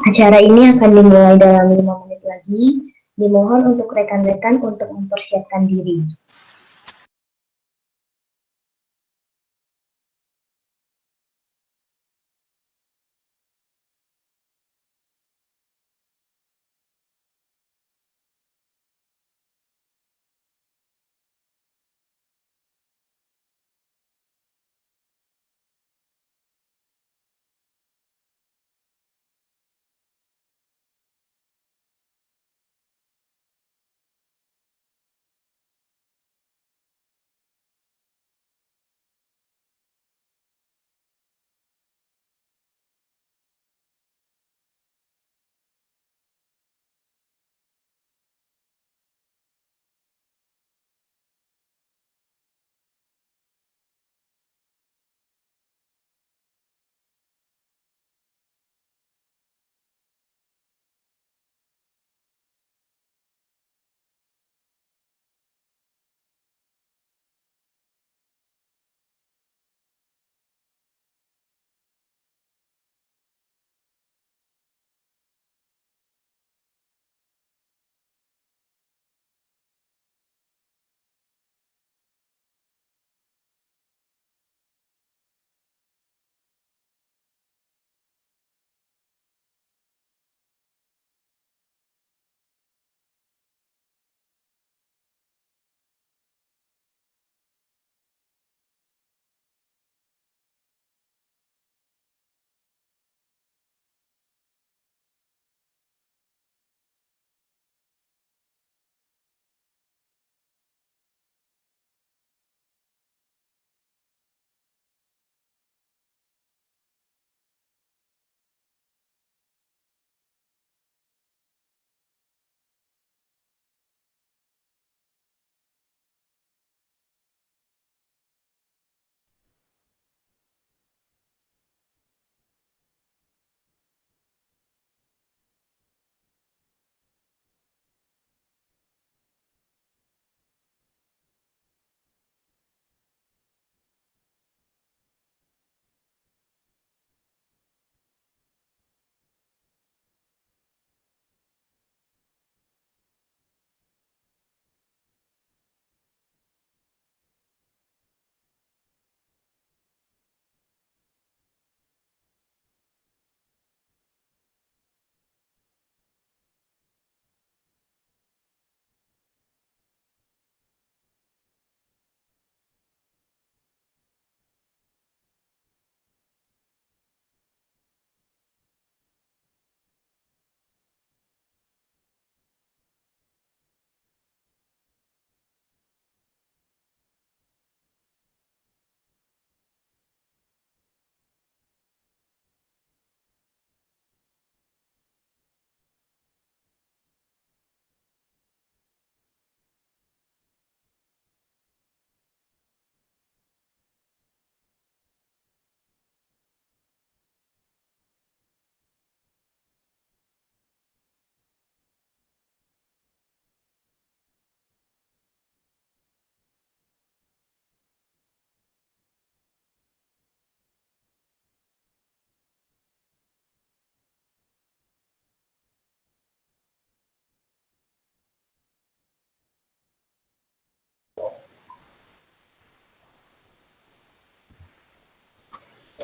Acara ini akan dimulai dalam 5 menit lagi. Dimohon untuk rekan-rekan untuk mempersiapkan diri.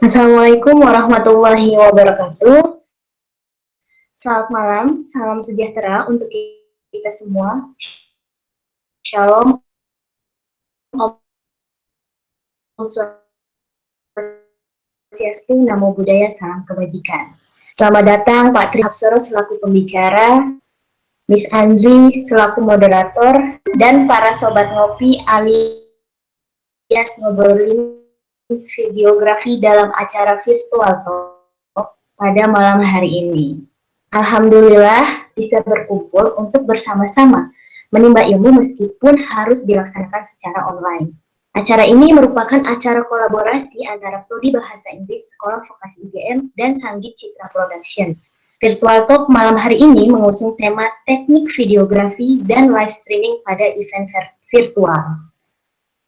Assalamualaikum warahmatullahi wabarakatuh. Selamat malam, salam sejahtera untuk kita semua. Shalom, Om Swastiastu, Namo Buddhaya, salam kebajikan. Selamat datang Pak Tri Hapsoro selaku pembicara, Miss Andri selaku moderator, dan para sobat ngopi alias ngobrolin videografi dalam acara virtual talk pada malam hari ini. Alhamdulillah bisa berkumpul untuk bersama-sama menimba ilmu meskipun harus dilaksanakan secara online. Acara ini merupakan acara kolaborasi antara Prodi Bahasa Inggris Sekolah Vokasi UGM dan Sanggit Citra Production. Virtual Talk malam hari ini mengusung tema teknik videografi dan live streaming pada event virtual.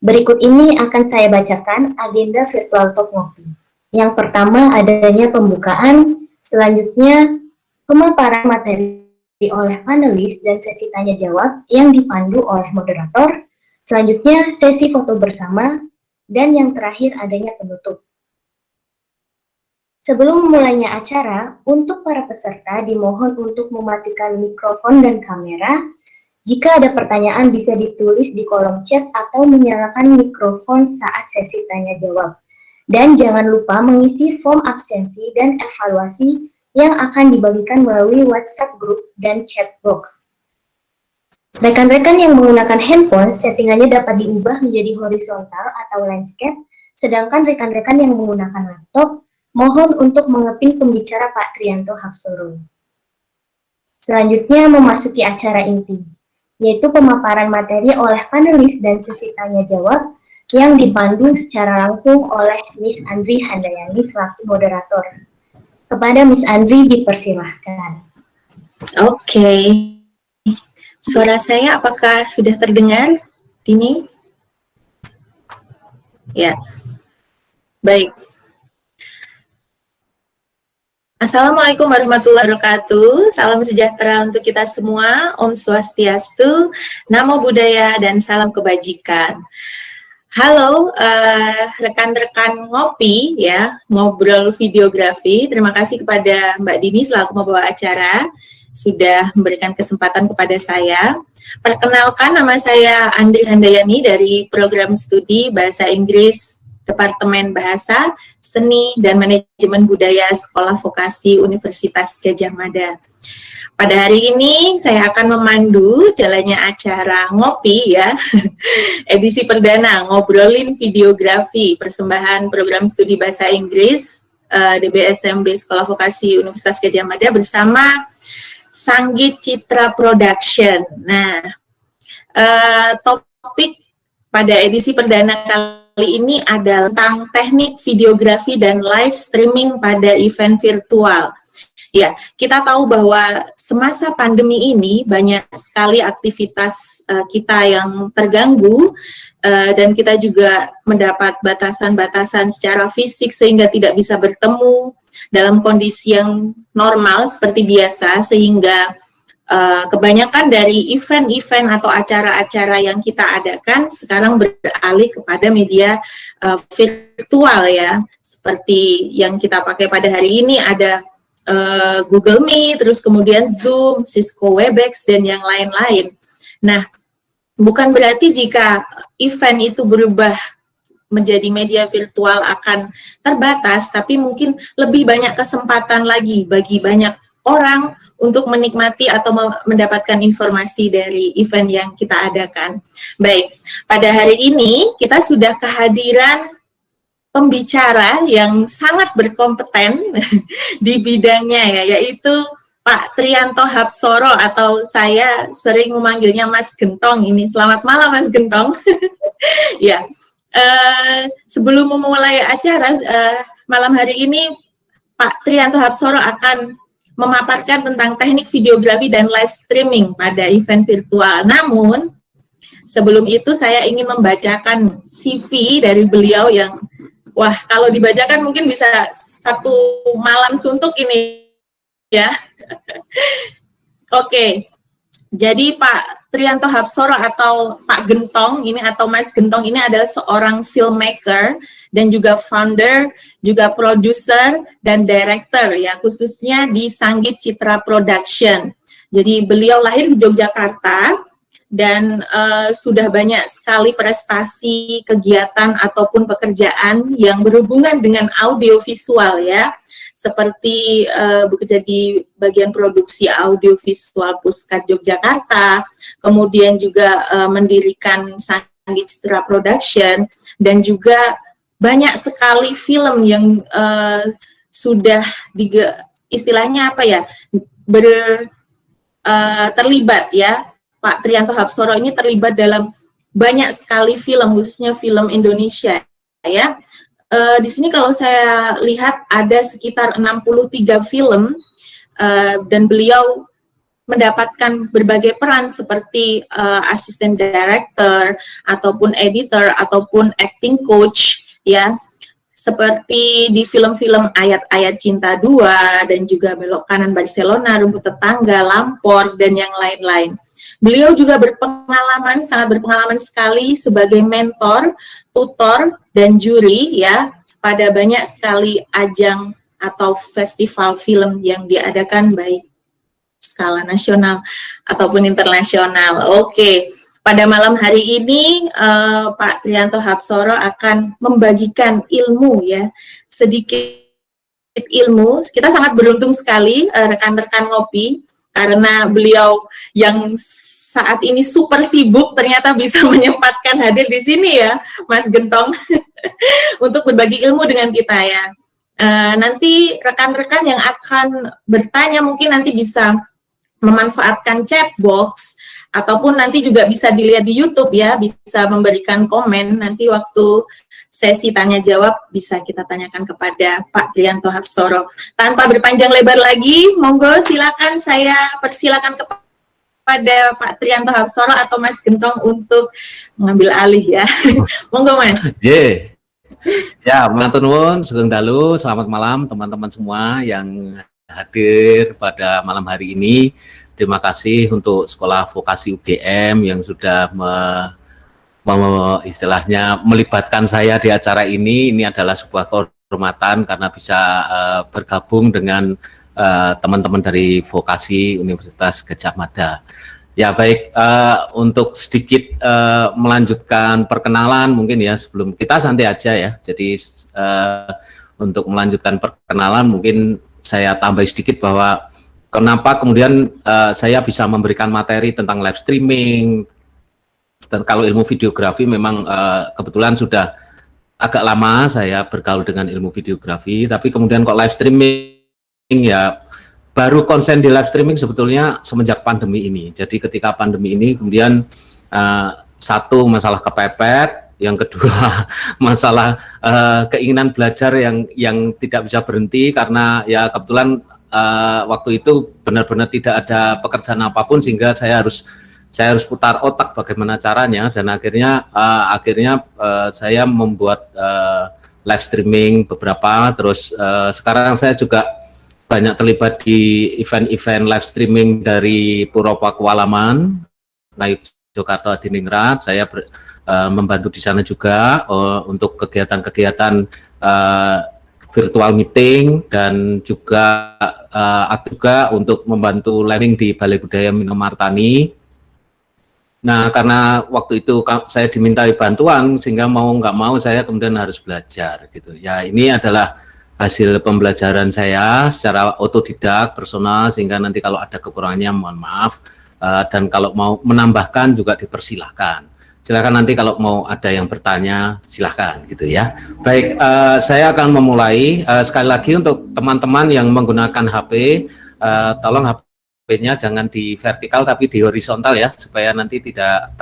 Berikut ini akan saya bacakan agenda virtual talk ngopi. Yang pertama adanya pembukaan, selanjutnya pemaparan materi oleh panelis dan sesi tanya jawab yang dipandu oleh moderator, selanjutnya sesi foto bersama, dan yang terakhir adanya penutup. Sebelum mulainya acara, untuk para peserta dimohon untuk mematikan mikrofon dan kamera. Jika ada pertanyaan bisa ditulis di kolom chat atau menyalakan mikrofon saat sesi tanya jawab. Dan jangan lupa mengisi form absensi dan evaluasi yang akan dibagikan melalui WhatsApp group dan chat box. Rekan-rekan yang menggunakan handphone, settingannya dapat diubah menjadi horizontal atau landscape, sedangkan rekan-rekan yang menggunakan laptop, mohon untuk mengepin pembicara Pak Triyanto Hapsoro. Selanjutnya memasuki acara inti, yaitu pemaparan materi oleh panelis dan sesi tanya-jawab yang dipandu secara langsung oleh Miss Andri Handayani selaku moderator. Kepada Miss Andri dipersilahkan. Oke. Suara saya apakah sudah terdengar, Dini? Ya. Baik. Assalamualaikum warahmatullahi wabarakatuh. Salam sejahtera untuk kita semua. Om Swastiastu, Namo Buddhaya, dan salam kebajikan. Halo rekan-rekan ngopi ya, ngobrol videografi. Terima kasih kepada Mbak Dini selaku pembawa acara sudah memberikan kesempatan kepada saya. Perkenalkan, nama saya Andri Handayani dari Program Studi Bahasa Inggris Departemen Bahasa, Seni, dan Manajemen Budaya Sekolah Vokasi Universitas Gadjah Mada. Pada hari ini saya akan memandu jalannya acara ngopi ya, edisi perdana ngobrolin videografi persembahan Program Studi Bahasa Inggris DBSMB Sekolah Vokasi Universitas Gadjah Mada bersama Sanggit Citra Production. Nah, topik pada edisi perdana kali ini adalah tentang teknik videografi dan live streaming pada event virtual. Ya, kita tahu bahwa semasa pandemi ini banyak sekali aktivitas kita yang terganggu dan kita juga mendapat batasan-batasan secara fisik sehingga tidak bisa bertemu dalam kondisi yang normal seperti biasa, sehingga kebanyakan dari event-event atau acara-acara yang kita adakan sekarang beralih kepada media virtual ya, seperti yang kita pakai pada hari ini ada Google Meet, terus kemudian Zoom, Cisco Webex, dan yang lain-lain. Nah, bukan berarti jika event itu berubah menjadi media virtual akan terbatas, tapi mungkin lebih banyak kesempatan lagi bagi banyak orang untuk menikmati atau mendapatkan informasi dari event yang kita adakan. Baik, pada hari ini kita sudah kehadiran pembicara yang sangat berkompeten di bidangnya ya, yaitu Pak Triyanto Hapsoro, atau saya sering memanggilnya Mas Gentong ini. Selamat malam Mas Gentong. Ya, sebelum memulai acara malam hari ini, Pak Triyanto Hapsoro akan memaparkan tentang teknik videografi dan live streaming pada event virtual. Namun, sebelum itu saya ingin membacakan CV dari beliau yang, wah, kalau dibacakan mungkin bisa satu malam suntuk ini ya. Oke, jadi Pak Triyanto Hapsoro atau Pak Gentong ini atau Mas Gentong ini adalah seorang filmmaker dan juga founder, juga produser dan director ya, khususnya di Sanggit Citra Production. Jadi beliau lahir di Yogyakarta dan sudah banyak sekali prestasi, kegiatan ataupun pekerjaan yang berhubungan dengan audiovisual ya, seperti bekerja di bagian produksi audiovisual Puskat Yogyakarta, kemudian juga mendirikan Sanggit Citra Production, dan juga banyak sekali film yang sudah istilahnya apa ya, terlibat ya. Pak Triyanto Hapsoro ini terlibat dalam banyak sekali film, khususnya film Indonesia ya. Di sini kalau saya lihat ada sekitar 63 film dan beliau mendapatkan berbagai peran seperti assistant director ataupun editor ataupun acting coach ya, seperti di film-film Ayat-Ayat Cinta 2 dan juga Belok Kanan Barcelona, Rumput Tetangga, Lampor dan yang lain-lain. Beliau juga sangat berpengalaman sekali sebagai mentor, tutor dan juri ya pada banyak sekali ajang atau festival film yang diadakan baik skala nasional ataupun internasional. Oke, pada malam hari ini Pak Triyanto Hapsoro akan membagikan ilmu ya, sedikit ilmu. Kita sangat beruntung sekali rekan-rekan ngopi karena beliau yang saat ini super sibuk ternyata bisa menyempatkan hadir di sini ya, Mas Gentong, untuk berbagi ilmu dengan kita ya. Nanti rekan-rekan yang akan bertanya mungkin nanti bisa memanfaatkan chat box ataupun nanti juga bisa dilihat di YouTube ya, bisa memberikan komen nanti waktu sesi tanya jawab bisa kita tanyakan kepada Pak Triyanto Hapsoro. Tanpa berpanjang lebar lagi, monggo silakan saya persilakan kepada Pak Triyanto Hapsoro atau Mas Gentong untuk mengambil alih ya. Monggo Mas. Ya, matur nuwun, sugeng dalu, selamat malam teman-teman semua yang hadir pada malam hari ini. Terima kasih untuk Sekolah Vokasi UGM yang sudah istilahnya melibatkan saya di acara ini. Ini adalah sebuah kehormatan karena bisa bergabung dengan teman-teman dari Vokasi Universitas Gadjah Mada. Ya baik, untuk sedikit melanjutkan perkenalan mungkin ya, sebelum kita santai aja ya. Jadi untuk melanjutkan perkenalan mungkin saya tambah sedikit bahwa kenapa kemudian saya bisa memberikan materi tentang live streaming. Dan kalau ilmu videografi memang kebetulan sudah agak lama saya bergaul dengan ilmu videografi, tapi kemudian kok live streaming ya baru konsen di live streaming sebetulnya semenjak pandemi ini. Jadi ketika pandemi ini kemudian satu masalah kepepet, yang kedua masalah keinginan belajar yang tidak bisa berhenti karena ya kebetulan waktu itu benar-benar tidak ada pekerjaan apapun sehingga saya harus putar otak bagaimana caranya, dan akhirnya saya membuat live streaming beberapa, terus sekarang saya juga banyak terlibat di event-event live streaming dari Puro Pakualaman, Ngayuk Jakarta Adiningrat. Saya membantu di sana juga untuk kegiatan-kegiatan virtual meeting, dan juga untuk membantu living di Balai Budaya Minomartani. Nah, karena waktu itu saya dimintai bantuan sehingga mau nggak mau saya kemudian harus belajar gitu. Ya, ini adalah hasil pembelajaran saya secara otodidak personal, sehingga nanti kalau ada kekurangannya mohon maaf, dan kalau mau menambahkan juga dipersilahkan. Silakan nanti kalau mau ada yang bertanya silahkan gitu ya. Baik, saya akan memulai. Sekali lagi untuk teman-teman yang menggunakan HP, tolong HP-nya jangan di vertikal tapi di horizontal ya, supaya nanti tidak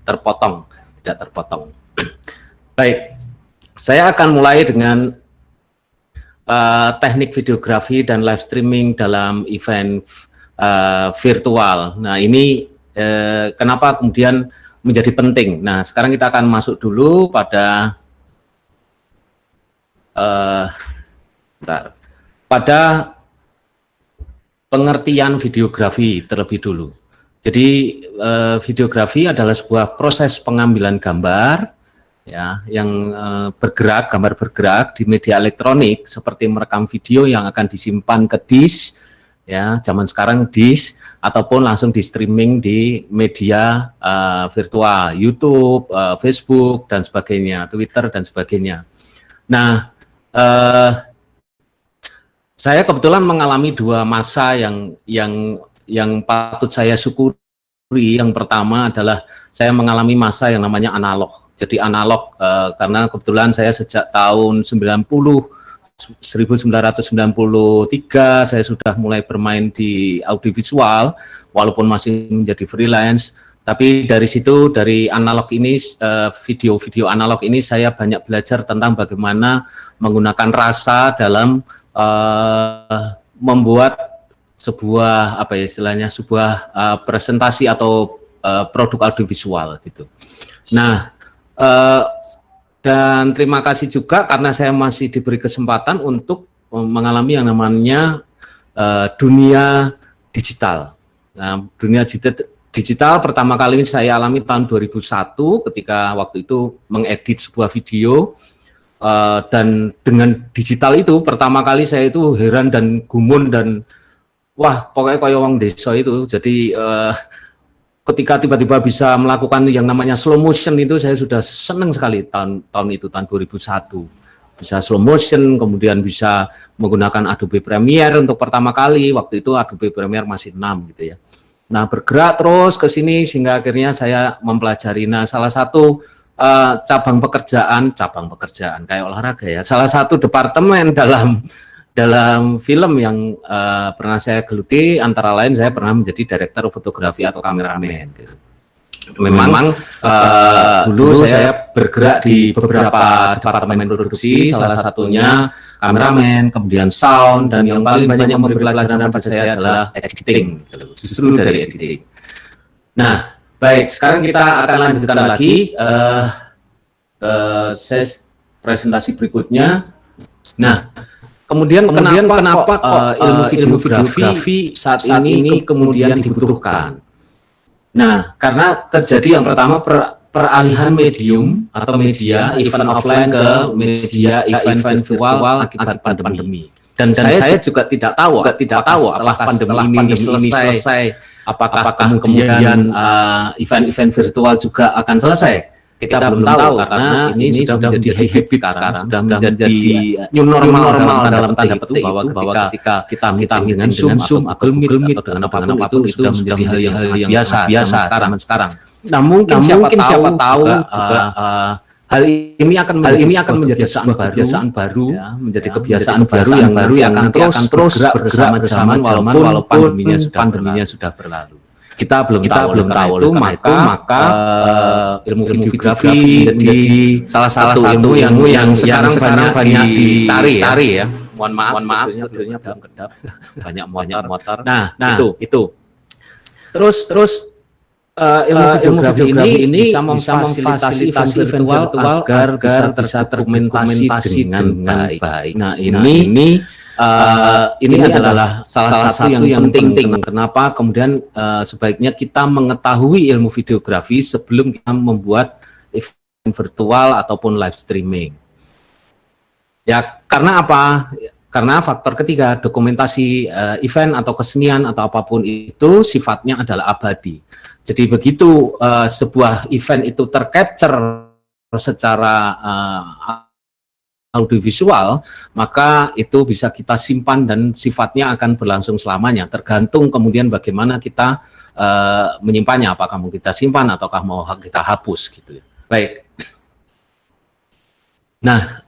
terpotong. Baik, saya akan mulai dengan teknik videografi dan live streaming dalam event virtual. Nah, ini kenapa kemudian menjadi penting. Nah, sekarang kita akan masuk dulu pada pengertian videografi terlebih dulu. Jadi videografi adalah sebuah proses pengambilan gambar ya yang gambar bergerak di media elektronik, seperti merekam video yang akan disimpan ke disk ya, zaman sekarang disk, ataupun langsung di streaming di media virtual, YouTube, Facebook dan sebagainya, Twitter dan sebagainya. Nah, saya kebetulan mengalami dua masa yang patut saya syukuri. Yang pertama adalah saya mengalami masa yang namanya analog. Jadi analog karena kebetulan saya sejak tahun 1993 saya sudah mulai bermain di audiovisual, walaupun masih menjadi freelance. Tapi dari situ, dari analog ini, video-video analog ini, saya banyak belajar tentang bagaimana menggunakan rasa dalam membuat sebuah apa ya istilahnya sebuah presentasi atau produk audiovisual gitu. Nah, dan terima kasih juga karena saya masih diberi kesempatan untuk mengalami yang namanya dunia digital. Nah, dunia digital pertama kali ini saya alami tahun 2001 ketika waktu itu mengedit sebuah video. Dan dengan digital itu pertama kali saya itu heran dan gumun dan wah pokoknya kayak wong desa itu. Jadi ketika tiba-tiba bisa melakukan yang namanya slow motion itu saya sudah senang sekali tahun itu tahun 2001. Bisa slow motion, kemudian bisa menggunakan Adobe Premiere untuk pertama kali. Waktu itu Adobe Premiere masih 6 gitu ya. Nah, bergerak terus ke sini sehingga akhirnya saya mempelajari. Nah, salah satu cabang pekerjaan kayak olahraga ya. Salah satu departemen dalam film yang pernah saya geluti antara lain saya pernah menjadi direktur fotografi atau kameramen. Gitu. Memang dulu saya bergerak di beberapa departemen produksi, salah satunya kameramen, kemudian sound, dan yang paling banyak memberi pelajaran pada saya adalah editing, justru dari editing. Nah, baik, sekarang kita akan lanjutkan lagi ses presentasi berikutnya. Nah, kemudian kenapa ilmu videografi saat ini kemudian dibutuhkan? Nah, karena terjadi yang pertama peralihan medium atau media event offline ke media event virtual akibat pandemi. Dan saya juga tidak tahu setelah pandemi ini selesai apakah kemudian event-event virtual juga akan selesai. Kita belum tahu karena ini sudah menjadi habit sekarang, sudah menjadi new normal dalam tanda petik bahwa ketika kita dengan Zoom atau Google Meet atau dengan apapun itu sudah menjadi hal yang biasa sekarang. Nah, mungkin siapa tahu juga hal ini akan menjadi kebiasaan baru, ya, menjadi kebiasaan baru yang akan terus bergerak zaman walaupun pandeminya sudah berlalu. Kita belum tahu itu maka ilmu videografi menjadi salah satu ilmu yang sekarang banyak dicari ya. Mohon maaf sebetulnya belum kedap banyak motor. Nah itu. Terus ilmu videografi ini bisa memfasilitasi event virtual agar bisa terdokumentasi dengan baik. Nah, ini adalah salah satu yang penting. Kenapa kemudian sebaiknya kita mengetahui ilmu videografi sebelum kita membuat event virtual ataupun live streaming. Ya, karena apa? Karena faktor ketiga, dokumentasi event atau kesenian atau apapun itu sifatnya adalah abadi. Jadi begitu sebuah event itu tercapture secara audiovisual, maka itu bisa kita simpan dan sifatnya akan berlangsung selamanya. Tergantung kemudian bagaimana kita menyimpannya, apakah mau kita simpan ataukah mau kita hapus gitu. Baik. Nah,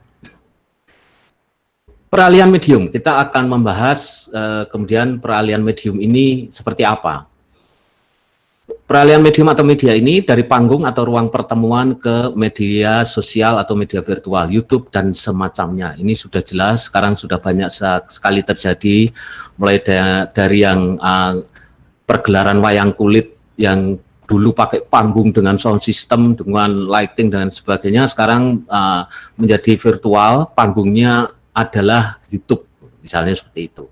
peralihan medium, kita akan membahas kemudian peralihan medium ini seperti apa. Peralihan medium atau media ini dari panggung atau ruang pertemuan ke media sosial atau media virtual, YouTube dan semacamnya. Ini sudah jelas, sekarang sudah banyak sekali terjadi, mulai dari yang pergelaran wayang kulit yang dulu pakai panggung dengan sound system, dengan lighting dan sebagainya, sekarang menjadi virtual, panggungnya adalah YouTube, misalnya seperti itu.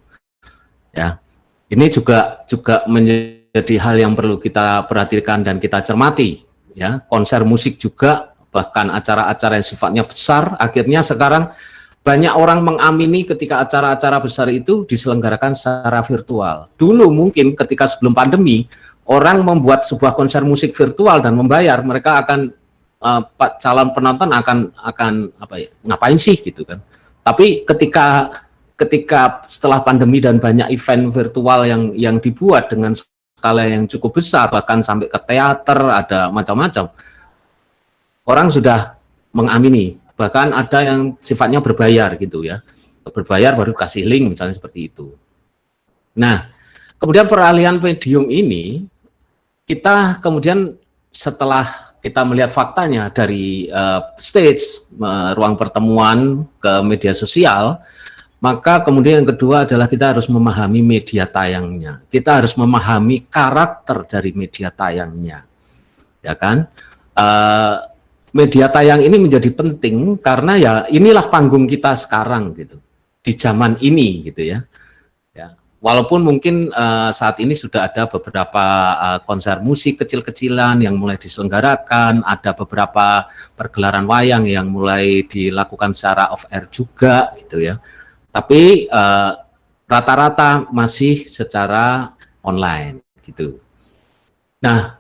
Ya, ini juga menjadi hal yang perlu kita perhatikan dan kita cermati. Ya, konser musik juga, bahkan acara-acara yang sifatnya besar, akhirnya sekarang banyak orang mengamini ketika acara-acara besar itu diselenggarakan secara virtual. Dulu mungkin ketika sebelum pandemi, orang membuat sebuah konser musik virtual dan membayar, mereka akan calon penonton akan apa ya, ngapain sih gitu kan. Tapi ketika setelah pandemi dan banyak event virtual yang dibuat dengan skala yang cukup besar, bahkan sampai ke teater, ada macam-macam, orang sudah mengamini, bahkan ada yang sifatnya berbayar gitu ya, berbayar baru kasih link misalnya seperti itu. Nah, kemudian peralihan medium ini, kita kemudian setelah kita melihat faktanya dari stage ruang pertemuan ke media sosial, Maka kemudian yang kedua adalah kita harus memahami media tayangnya. Kita harus memahami karakter dari media tayangnya. Ya kan? Media tayang ini menjadi penting karena ya inilah panggung kita sekarang gitu. Di zaman ini gitu ya. Ya. Walaupun mungkin saat ini sudah ada beberapa konser musik kecil-kecilan yang mulai diselenggarakan, ada beberapa pergelaran wayang yang mulai dilakukan secara off air juga gitu ya. Tapi rata-rata masih secara online gitu. Nah,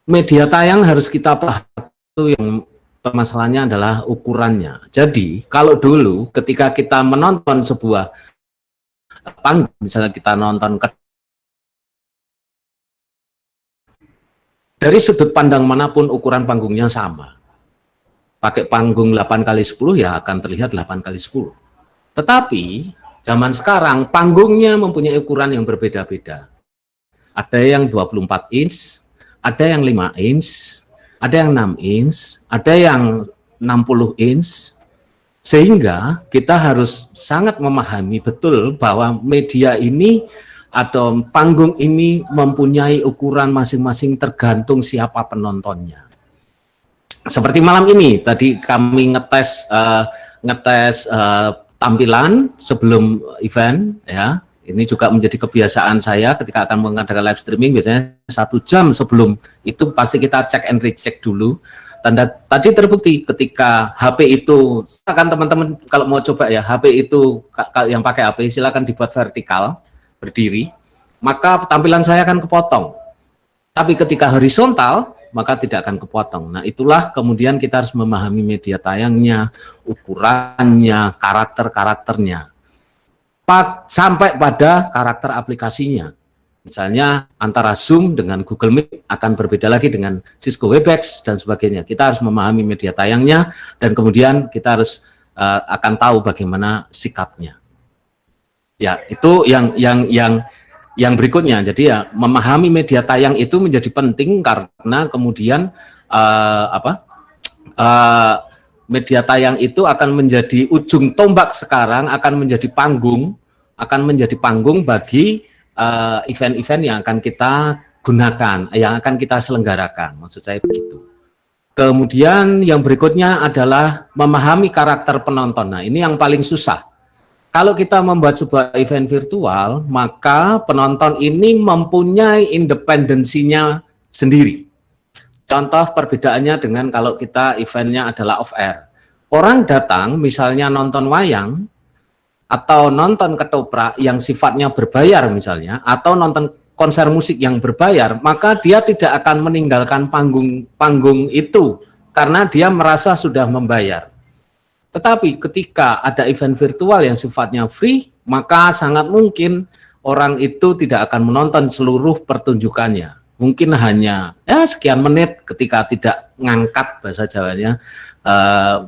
media tayang harus kita perhatikan, yang permasalahannya adalah ukurannya. Jadi, kalau dulu ketika kita menonton sebuah panggung, misalnya kita nonton dari sudut pandang manapun ukuran panggungnya sama. Pakai panggung 8x10 ya akan terlihat 8x10. Tetapi zaman sekarang panggungnya mempunyai ukuran yang berbeda-beda. Ada yang 24 inch, ada yang 5 inch, ada yang 6 inch, ada yang 60 inch. Sehingga kita harus sangat memahami betul bahwa media ini atau panggung ini mempunyai ukuran masing-masing tergantung siapa penontonnya. Seperti malam ini, tadi kami ngetes tampilan sebelum event, ya. Ini juga menjadi kebiasaan saya ketika akan mengadakan live streaming, biasanya 1 jam sebelum itu pasti kita cek and recheck dulu. Tadi terbukti ketika HP itu, silakan teman-teman kalau mau coba ya, HP itu yang pakai HP silakan dibuat vertikal, berdiri, maka tampilan saya akan kepotong. Tapi ketika horizontal, maka tidak akan kepotong. Nah, itulah kemudian kita harus memahami media tayangnya, ukurannya, karakter-karakternya, sampai pada karakter aplikasinya. Misalnya antara Zoom dengan Google Meet akan berbeda lagi dengan Cisco Webex dan sebagainya. Kita harus memahami media tayangnya dan kemudian kita harus akan tahu bagaimana sikapnya. Ya, itu yang berikutnya. Jadi ya memahami media tayang itu menjadi penting karena kemudian media tayang itu akan menjadi ujung tombak sekarang, akan menjadi panggung bagi event-event yang akan kita gunakan, yang akan kita selenggarakan, maksud saya begitu. Kemudian yang berikutnya adalah memahami karakter penonton. Nah, ini yang paling susah. Kalau kita membuat sebuah event virtual, maka penonton ini mempunyai independensinya sendiri. Contoh perbedaannya dengan kalau kita eventnya adalah off air. Orang datang misalnya nonton wayang, atau nonton ketoprak yang sifatnya berbayar misalnya, atau nonton konser musik yang berbayar, maka dia tidak akan meninggalkan panggung itu karena dia merasa sudah membayar. Tetapi ketika ada event virtual yang sifatnya free, maka sangat mungkin orang itu tidak akan menonton seluruh pertunjukannya. Mungkin hanya sekian menit ketika tidak ngangkat bahasa Jawanya,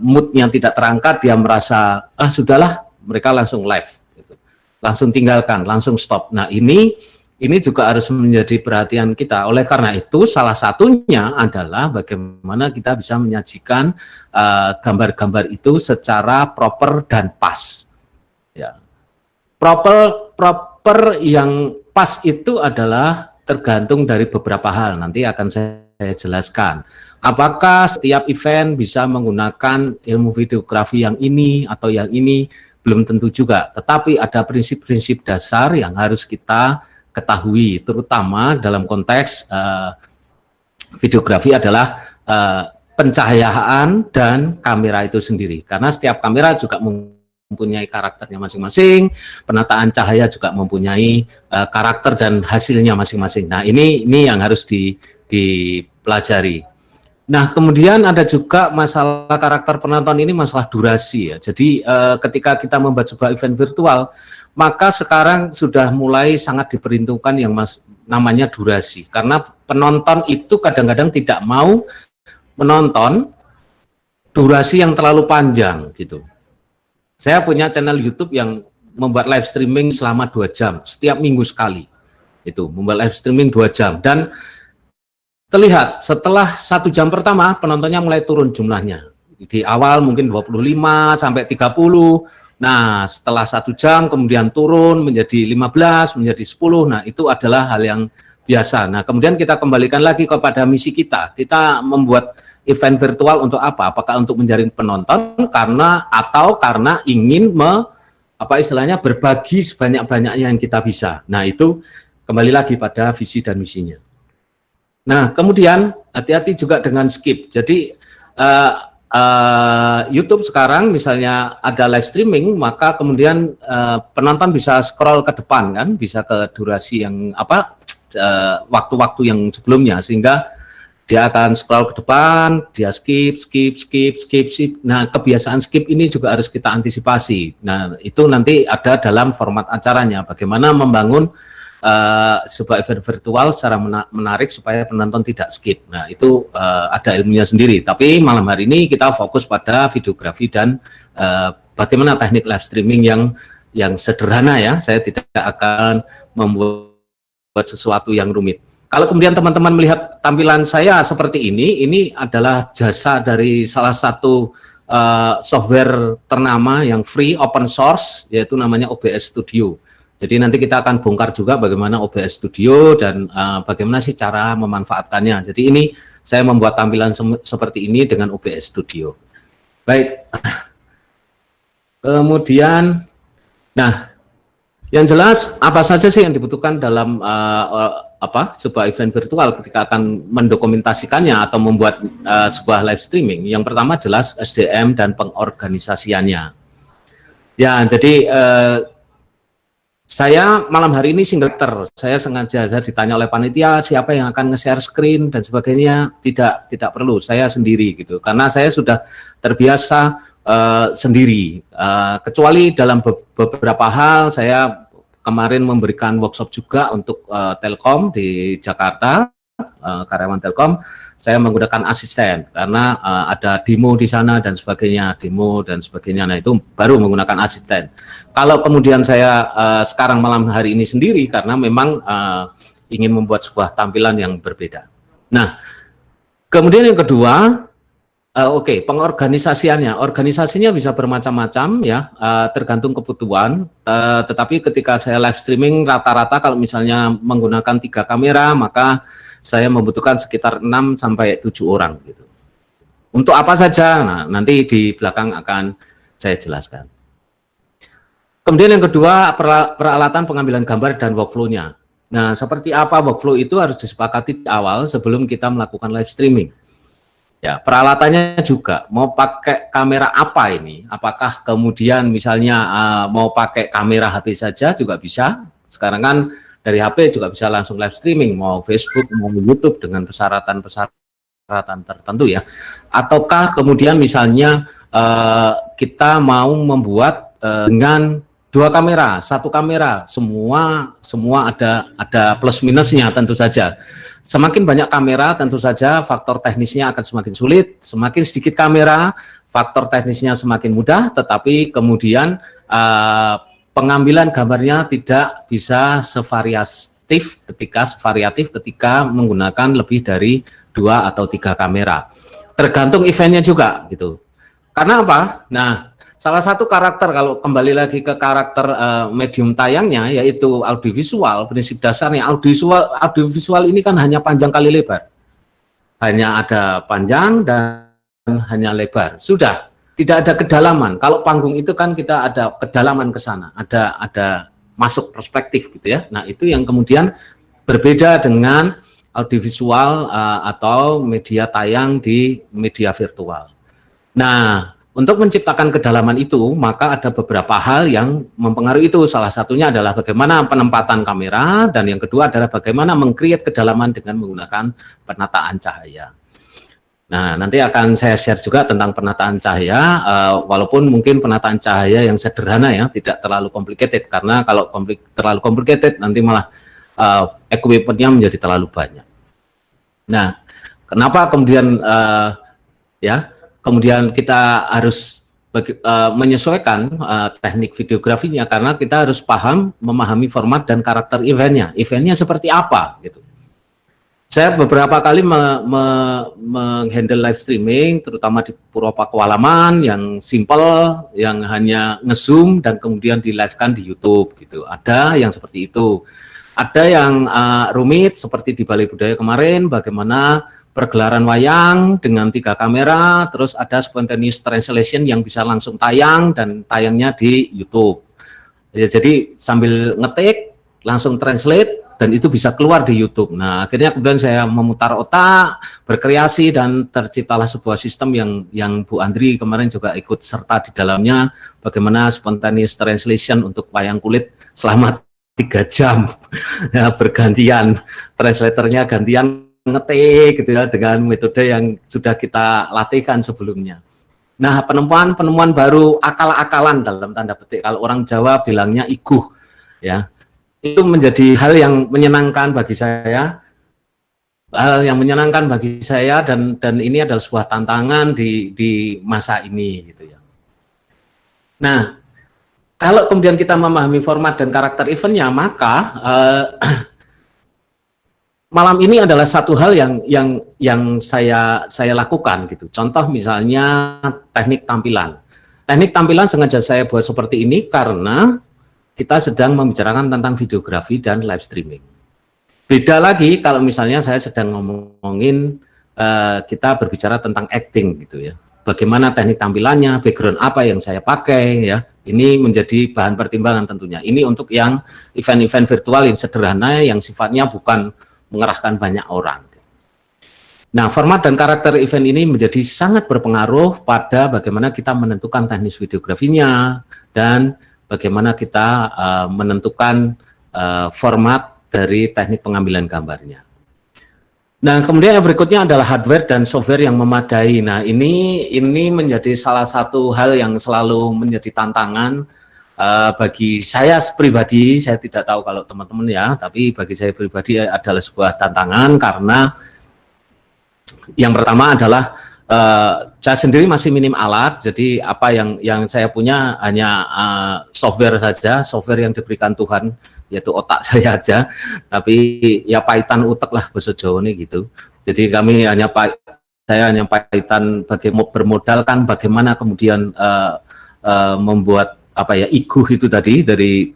moodnya tidak terangkat, dia merasa sudahlah, mereka langsung live, gitu. Langsung tinggalkan, langsung stop. Nah, ini juga harus menjadi perhatian kita. Oleh karena itu, salah satunya adalah bagaimana kita bisa menyajikan gambar-gambar itu secara proper dan pas. Ya. Proper yang pas itu adalah tergantung dari beberapa hal. Nanti akan saya jelaskan. Apakah setiap event bisa menggunakan ilmu videografi yang ini atau yang ini? Belum tentu juga, tetapi ada prinsip-prinsip dasar yang harus kita ketahui, terutama dalam konteks videografi adalah pencahayaan dan kamera itu sendiri, karena setiap kamera juga mempunyai karakternya masing-masing, penataan cahaya juga mempunyai karakter dan hasilnya masing-masing. Nah, ini yang harus dipelajari. Nah, kemudian ada juga masalah karakter penonton ini, masalah durasi ya. Jadi ketika kita membuat sebuah event virtual, maka sekarang sudah mulai sangat diperhitungkan yang namanya durasi. Karena penonton itu kadang-kadang tidak mau menonton durasi yang terlalu panjang gitu. Saya punya channel YouTube yang membuat live streaming selama 2 jam, setiap minggu sekali. Itu, membuat live streaming 2 jam. Dan terlihat setelah 1 jam pertama penontonnya mulai turun jumlahnya. Di awal mungkin 25 sampai 30, Nah, setelah 1 jam kemudian turun menjadi 15, menjadi 10. Nah, itu adalah hal yang biasa. Nah, kemudian kita kembalikan lagi kepada misi kita. Kita membuat event virtual untuk apa? Apakah untuk menjaring penonton karena ingin berbagi sebanyak-banyaknya yang kita bisa. Nah, itu kembali lagi pada visi dan misinya. Nah, kemudian hati-hati juga dengan skip. Jadi YouTube sekarang misalnya ada live streaming, maka kemudian penonton bisa scroll ke depan kan, bisa ke durasi yang waktu-waktu yang sebelumnya, sehingga dia akan scroll ke depan, dia skip. Nah, kebiasaan skip ini juga harus kita antisipasi. Nah, itu nanti ada dalam format acaranya, bagaimana membangun sebuah event virtual secara menarik supaya penonton tidak skip. Nah, itu ada ilmunya sendiri. Tapi malam hari ini kita fokus pada videografi dan bagaimana teknik live streaming yang sederhana ya. Saya tidak akan membuat sesuatu yang rumit. Kalau kemudian teman-teman melihat tampilan saya seperti ini adalah jasa dari salah satu software ternama yang free open source, yaitu namanya OBS Studio. Jadi nanti kita akan bongkar juga bagaimana OBS Studio dan bagaimana sih cara memanfaatkannya. Jadi ini saya membuat tampilan seperti ini dengan OBS Studio. Baik. Kemudian, nah, yang jelas apa saja sih yang dibutuhkan dalam sebuah event virtual ketika akan mendokumentasikannya atau membuat sebuah live streaming. Yang pertama jelas SDM dan pengorganisasiannya. Ya, jadi saya malam hari ini singleter. Saya sengaja ditanya oleh panitia siapa yang akan nge-share screen dan sebagainya, tidak perlu, saya sendiri gitu. Karena saya sudah terbiasa sendiri. Kecuali dalam beberapa hal, saya kemarin memberikan workshop juga untuk Telkom di Jakarta, karyawan Telkom. Saya menggunakan asisten karena ada demo di sana dan sebagainya, Nah, itu baru menggunakan asisten. Kalau kemudian saya sekarang malam hari ini sendiri karena memang ingin membuat sebuah tampilan yang berbeda. Nah, kemudian yang kedua, pengorganisasiannya. Organisasinya bisa bermacam-macam ya, tergantung kebutuhan. Tetapi ketika saya live streaming rata-rata kalau misalnya menggunakan 3 kamera, maka saya membutuhkan sekitar 6 sampai 7 orang gitu. Untuk apa saja? Nah, nanti di belakang akan saya jelaskan. Kemudian yang kedua, peralatan pengambilan gambar dan workflow-nya. Nah, seperti apa workflow itu harus disepakati di awal sebelum kita melakukan live streaming. Ya, peralatannya juga mau pakai kamera apa ini? Apakah kemudian misalnya mau pakai kamera HP saja juga bisa? Sekarang kan dari HP juga bisa langsung live streaming, mau Facebook, mau YouTube dengan persyaratan tertentu ya. Ataukah kemudian misalnya kita mau membuat dengan 2 kamera, 1 kamera, semua ada plus minusnya tentu saja. Semakin banyak kamera tentu saja faktor teknisnya akan semakin sulit, semakin sedikit kamera faktor teknisnya semakin mudah, tetapi kemudian pengambilan gambarnya tidak bisa sevariatif ketika menggunakan lebih dari 2 atau 3 kamera. Tergantung eventnya juga gitu. Karena apa? Nah, salah satu karakter, kalau kembali lagi ke karakter medium tayangnya, yaitu audiovisual, prinsip dasarnya audiovisual ini kan hanya panjang kali lebar. Hanya ada panjang dan hanya lebar. Sudah, tidak ada kedalaman. Kalau panggung itu kan kita ada kedalaman ke sana, ada masuk perspektif gitu ya. Nah, itu yang kemudian berbeda dengan audiovisual atau media tayang di media virtual. Nah, untuk menciptakan kedalaman itu, maka ada beberapa hal yang mempengaruhi itu. Salah satunya adalah bagaimana penempatan kamera, dan yang kedua adalah bagaimana meng-create kedalaman dengan menggunakan penataan cahaya. Nah, nanti akan saya share juga tentang penataan cahaya, walaupun mungkin penataan cahaya yang sederhana ya, tidak terlalu complicated, karena kalau terlalu complicated nanti malah equipment-nya menjadi terlalu banyak. Nah, kenapa kemudian kemudian kita harus menyesuaikan teknik videografinya, karena kita harus memahami format dan karakter eventnya seperti apa gitu. Saya beberapa kali menghandle live streaming, terutama di Puro Pakualaman yang simple, yang hanya nge-zoom dan kemudian di-live-kan di YouTube gitu. Ada yang seperti itu. Ada yang rumit seperti di Balai Budaya kemarin, bagaimana pergelaran wayang dengan 3 kamera, terus ada spontaneous translation yang bisa langsung tayang dan tayangnya di YouTube. Ya, jadi sambil ngetik langsung translate dan itu bisa keluar di YouTube. Nah, akhirnya kemudian saya memutar otak, berkreasi dan terciptalah sebuah sistem yang Bu Andri kemarin juga ikut serta di dalamnya, bagaimana spontaneous translation untuk wayang kulit selama 3 jam ya, bergantian, translatornya gantian ngetik gitu ya, dengan metode yang sudah kita latihkan sebelumnya. Nah, penemuan baru, akal-akalan dalam tanda petik, kalau orang Jawa bilangnya iguh ya, itu menjadi hal yang menyenangkan bagi saya, dan ini adalah sebuah tantangan di masa ini gitu ya. Nah, kalau kemudian kita memahami format dan karakter eventnya, maka malam ini adalah satu hal yang saya lakukan gitu. Contoh misalnya teknik tampilan. Teknik tampilan sengaja saya buat seperti ini karena kita sedang membicarakan tentang videografi dan live streaming. Beda lagi kalau misalnya saya sedang ngomongin kita berbicara tentang acting gitu ya. Bagaimana teknik tampilannya, background apa yang saya pakai ya. Ini menjadi bahan pertimbangan tentunya. Ini untuk yang event-event virtual yang sederhana yang sifatnya bukan mengerahkan banyak orang. Nah, format dan karakter event ini menjadi sangat berpengaruh pada bagaimana kita menentukan teknis videografinya dan bagaimana kita menentukan format dari teknik pengambilan gambarnya. Nah, kemudian yang berikutnya adalah hardware dan software yang memadai. Nah, ini menjadi salah satu hal yang selalu menjadi tantangan bagi saya pribadi. Saya tidak tahu kalau teman-teman ya, tapi bagi saya pribadi adalah sebuah tantangan karena yang pertama adalah saya sendiri masih minim alat, jadi apa yang saya punya hanya software saja, software yang diberikan Tuhan, yaitu otak saya aja, tapi ya paitan utek lah bahasa Jawa nih gitu. Jadi saya hanya paitan bermodalkan bagaimana kemudian membuat iguh itu tadi dari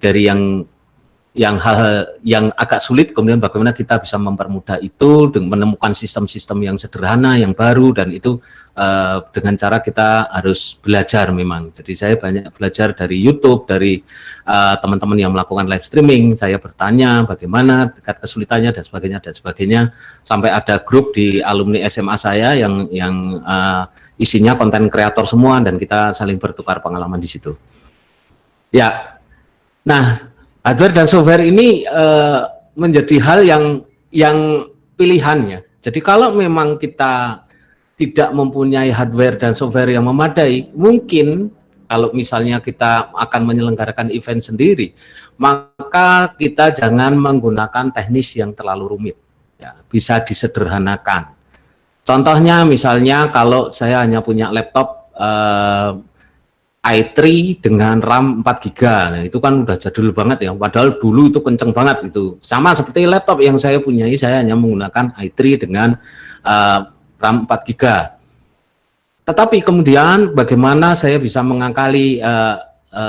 yang hal yang agak sulit, kemudian bagaimana kita bisa mempermudah itu dengan menemukan sistem-sistem yang sederhana, yang baru, dan itu dengan cara kita harus belajar memang. Jadi saya banyak belajar dari YouTube, dari teman-teman yang melakukan live streaming. Saya bertanya bagaimana tingkat kesulitannya dan sebagainya, sampai ada grup di alumni SMA saya yang isinya konten kreator semua, dan kita saling bertukar pengalaman di situ. Ya, nah. Hardware dan software ini menjadi hal yang pilihannya. Jadi kalau memang kita tidak mempunyai hardware dan software yang memadai, mungkin kalau misalnya kita akan menyelenggarakan event sendiri, maka kita jangan menggunakan teknis yang terlalu rumit. Ya, bisa disederhanakan. Contohnya misalnya kalau saya hanya punya laptop i3 dengan RAM 4 GB, nah itu kan udah jadul banget ya, padahal dulu itu kenceng banget itu. Sama seperti laptop yang saya punyai, saya hanya menggunakan i3 dengan RAM 4 GB. Tetapi kemudian bagaimana saya bisa mengakali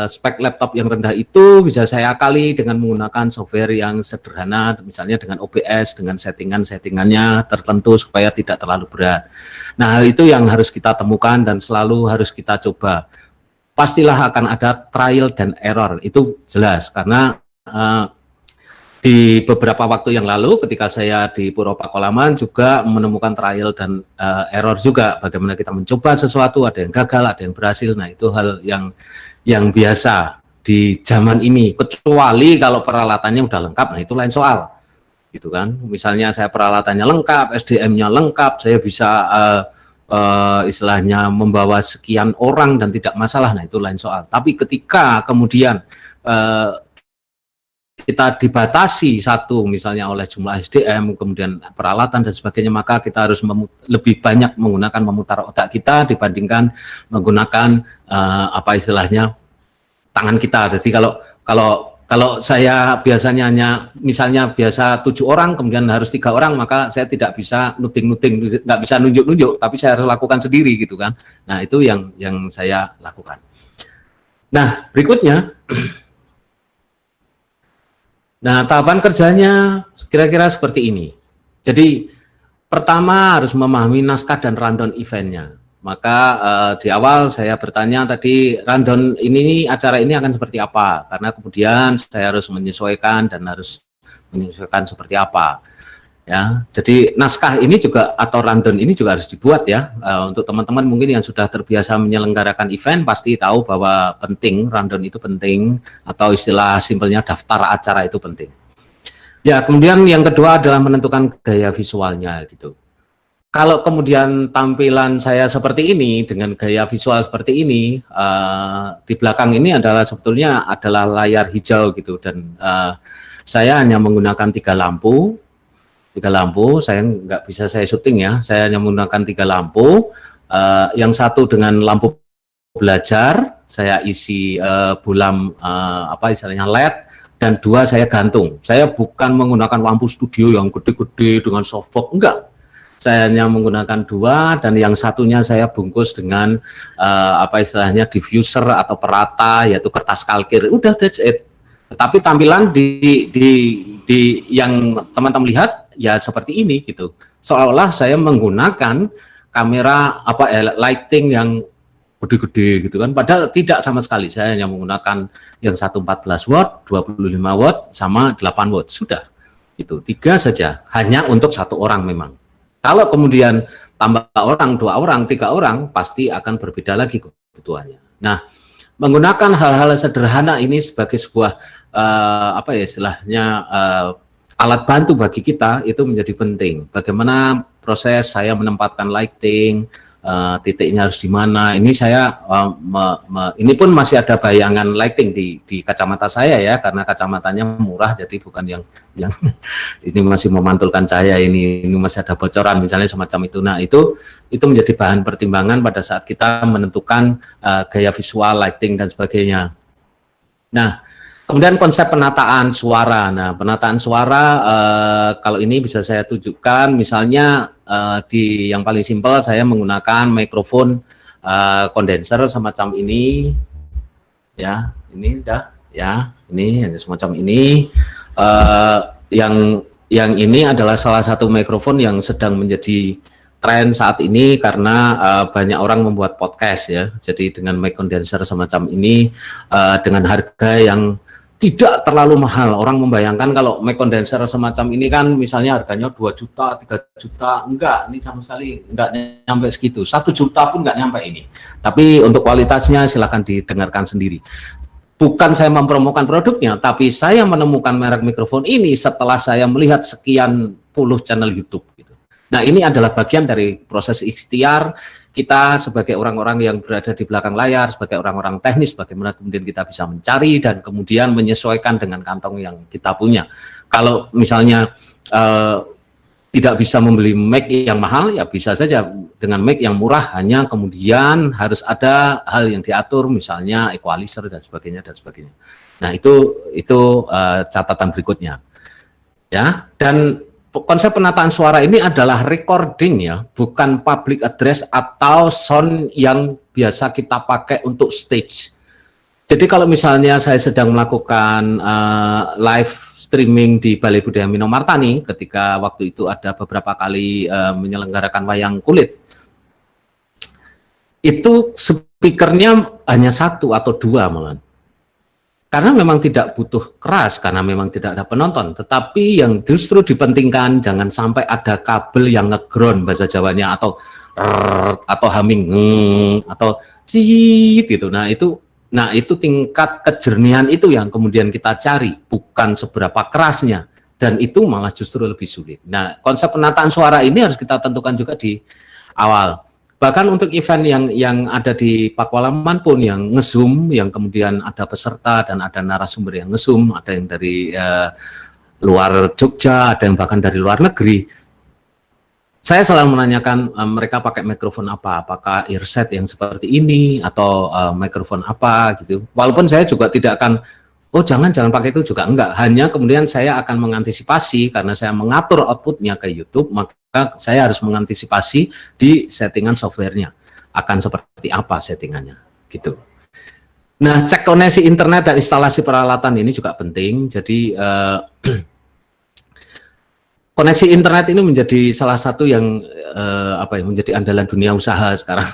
spek laptop yang rendah itu, bisa saya akali dengan menggunakan software yang sederhana, misalnya dengan OBS, dengan settingannya tertentu supaya tidak terlalu berat. Nah, itu yang harus kita temukan dan selalu harus kita coba. Pastilah akan ada trial dan error, itu jelas, karena di beberapa waktu yang lalu ketika saya di Puro Pakualaman juga menemukan trial dan error juga, bagaimana kita mencoba sesuatu, ada yang gagal, ada yang berhasil. Nah, itu hal yang biasa di zaman ini, kecuali kalau peralatannya udah lengkap, nah itu lain soal gitu kan. Misalnya saya peralatannya lengkap, SDM-nya lengkap, saya bisa istilahnya membawa sekian orang dan tidak masalah, nah itu lain soal. Tapi ketika kemudian kita dibatasi satu misalnya oleh jumlah SDM, kemudian peralatan dan sebagainya, maka kita harus lebih banyak menggunakan memutar otak kita dibandingkan menggunakan istilahnya tangan kita. Jadi kalau Kalau saya biasanya hanya misalnya biasa 7 orang, kemudian harus 3 orang, maka saya tidak bisa nuting-nuting, nggak bisa nunjuk-nunjuk, tapi saya harus lakukan sendiri gitu kan. Nah itu yang saya lakukan. Nah berikutnya, nah tahapan kerjanya kira-kira seperti ini. Jadi pertama harus memahami naskah dan rundown eventnya. Maka di awal saya bertanya tadi, rundown ini acara ini akan seperti apa? Karena kemudian saya harus menyesuaikan dan harus menyesuaikan seperti apa. Ya, jadi naskah ini juga atau rundown ini juga harus dibuat ya. Untuk teman-teman mungkin yang sudah terbiasa menyelenggarakan event pasti tahu bahwa penting, rundown itu penting, atau istilah simpelnya daftar acara itu penting. Ya, kemudian yang kedua adalah menentukan gaya visualnya gitu. Kalau kemudian tampilan saya seperti ini dengan gaya visual seperti ini, di belakang ini adalah sebetulnya adalah layar hijau gitu, dan saya hanya menggunakan 3 lampu, saya nggak bisa saya syuting ya, saya hanya menggunakan 3 lampu, yang satu dengan lampu belajar, saya isi bulam apa istilahnya LED, dan 2 saya gantung. Saya bukan menggunakan lampu studio yang gede-gede dengan softbox, enggak. Saya hanya menggunakan 2 dan yang satunya saya bungkus dengan apa istilahnya diffuser atau perata, yaitu kertas kalkir. Udah, that's it. Tetapi tampilan di yang teman-teman lihat ya seperti ini gitu. Seolah-olah saya menggunakan kamera lighting yang gede-gede gitu kan. Padahal tidak sama sekali. Saya hanya menggunakan yang 14 watt, 25 watt sama 8 watt. Sudah. Itu 3 saja. Hanya untuk 1 orang memang. Kalau kemudian tambah orang, 2 orang, 3 orang, pasti akan berbeda lagi kebutuhannya. Nah, menggunakan hal-hal sederhana ini sebagai sebuah apa ya istilahnya alat bantu bagi kita itu menjadi penting. Bagaimana proses saya menempatkan lighting, titiknya harus di mana. Ini saya ini pun masih ada bayangan lighting di kacamata saya ya, karena kacamatanya murah, jadi bukan yang ini masih memantulkan cahaya, ini masih ada bocoran misalnya semacam itu. Nah itu menjadi bahan pertimbangan pada saat kita menentukan gaya visual, lighting dan sebagainya. Nah kemudian konsep penataan suara. Nah penataan suara kalau ini bisa saya tunjukkan misalnya di yang paling simpel saya menggunakan mikrofon kondenser semacam ini ya, ini udah ya, ini semacam ini. Yang ini adalah salah satu mikrofon yang sedang menjadi tren saat ini karena banyak orang membuat podcast ya. Jadi dengan mic condenser semacam ini dengan harga yang tidak terlalu mahal. Orang membayangkan kalau mic condenser semacam ini kan misalnya harganya 2 juta, 3 juta. Enggak, ini sama sekali enggak nyampe segitu. 1 juta pun enggak nyampe ini. Tapi untuk kualitasnya silakan didengarkan sendiri. Bukan saya mempromokan produknya, tapi saya menemukan merek mikrofon ini setelah saya melihat sekian puluh channel YouTube gitu. Nah, ini adalah bagian dari proses ikhtiar kita sebagai orang-orang yang berada di belakang layar, sebagai orang-orang teknis, bagaimana kemudian kita bisa mencari dan kemudian menyesuaikan dengan kantong yang kita punya. Kalau misalnya tidak bisa membeli mic yang mahal, ya bisa saja dengan mic yang murah, hanya kemudian harus ada hal yang diatur, misalnya equalizer dan sebagainya dan sebagainya. Nah itu catatan berikutnya, ya. Dan konsep penataan suara ini adalah recording ya, bukan public address atau sound yang biasa kita pakai untuk stage. Jadi kalau misalnya saya sedang melakukan live streaming di Balai Budaya Minomartani, ketika waktu itu ada beberapa kali menyelenggarakan wayang kulit, itu speakernya hanya 1 atau 2 malah. Karena memang tidak butuh keras, karena memang tidak ada penonton. Tetapi yang justru dipentingkan jangan sampai ada kabel yang ngeground bahasa Jawanya atau humming atau cit gitu. Nah itu tingkat kejernihan itu yang kemudian kita cari, bukan seberapa kerasnya, dan itu malah justru lebih sulit. Nah konsep penataan suara ini harus kita tentukan juga di awal. Bahkan untuk event yang ada di Pakualaman pun yang nge-zoom, yang kemudian ada peserta dan ada narasumber yang nge-zoom, ada yang dari luar Jogja, ada yang bahkan dari luar negeri. Saya selalu menanyakan mereka pakai mikrofon apa, apakah earset yang seperti ini atau mikrofon apa gitu. Walaupun saya juga tidak akan oh jangan pakai itu juga enggak. Hanya kemudian saya akan mengantisipasi karena saya mengatur outputnya ke YouTube, maka saya harus mengantisipasi di settingan softwarenya akan seperti apa settingannya, gitu. Nah, cek koneksi internet dan instalasi peralatan ini juga penting. Jadi koneksi internet ini menjadi salah satu yang menjadi andalan dunia usaha sekarang.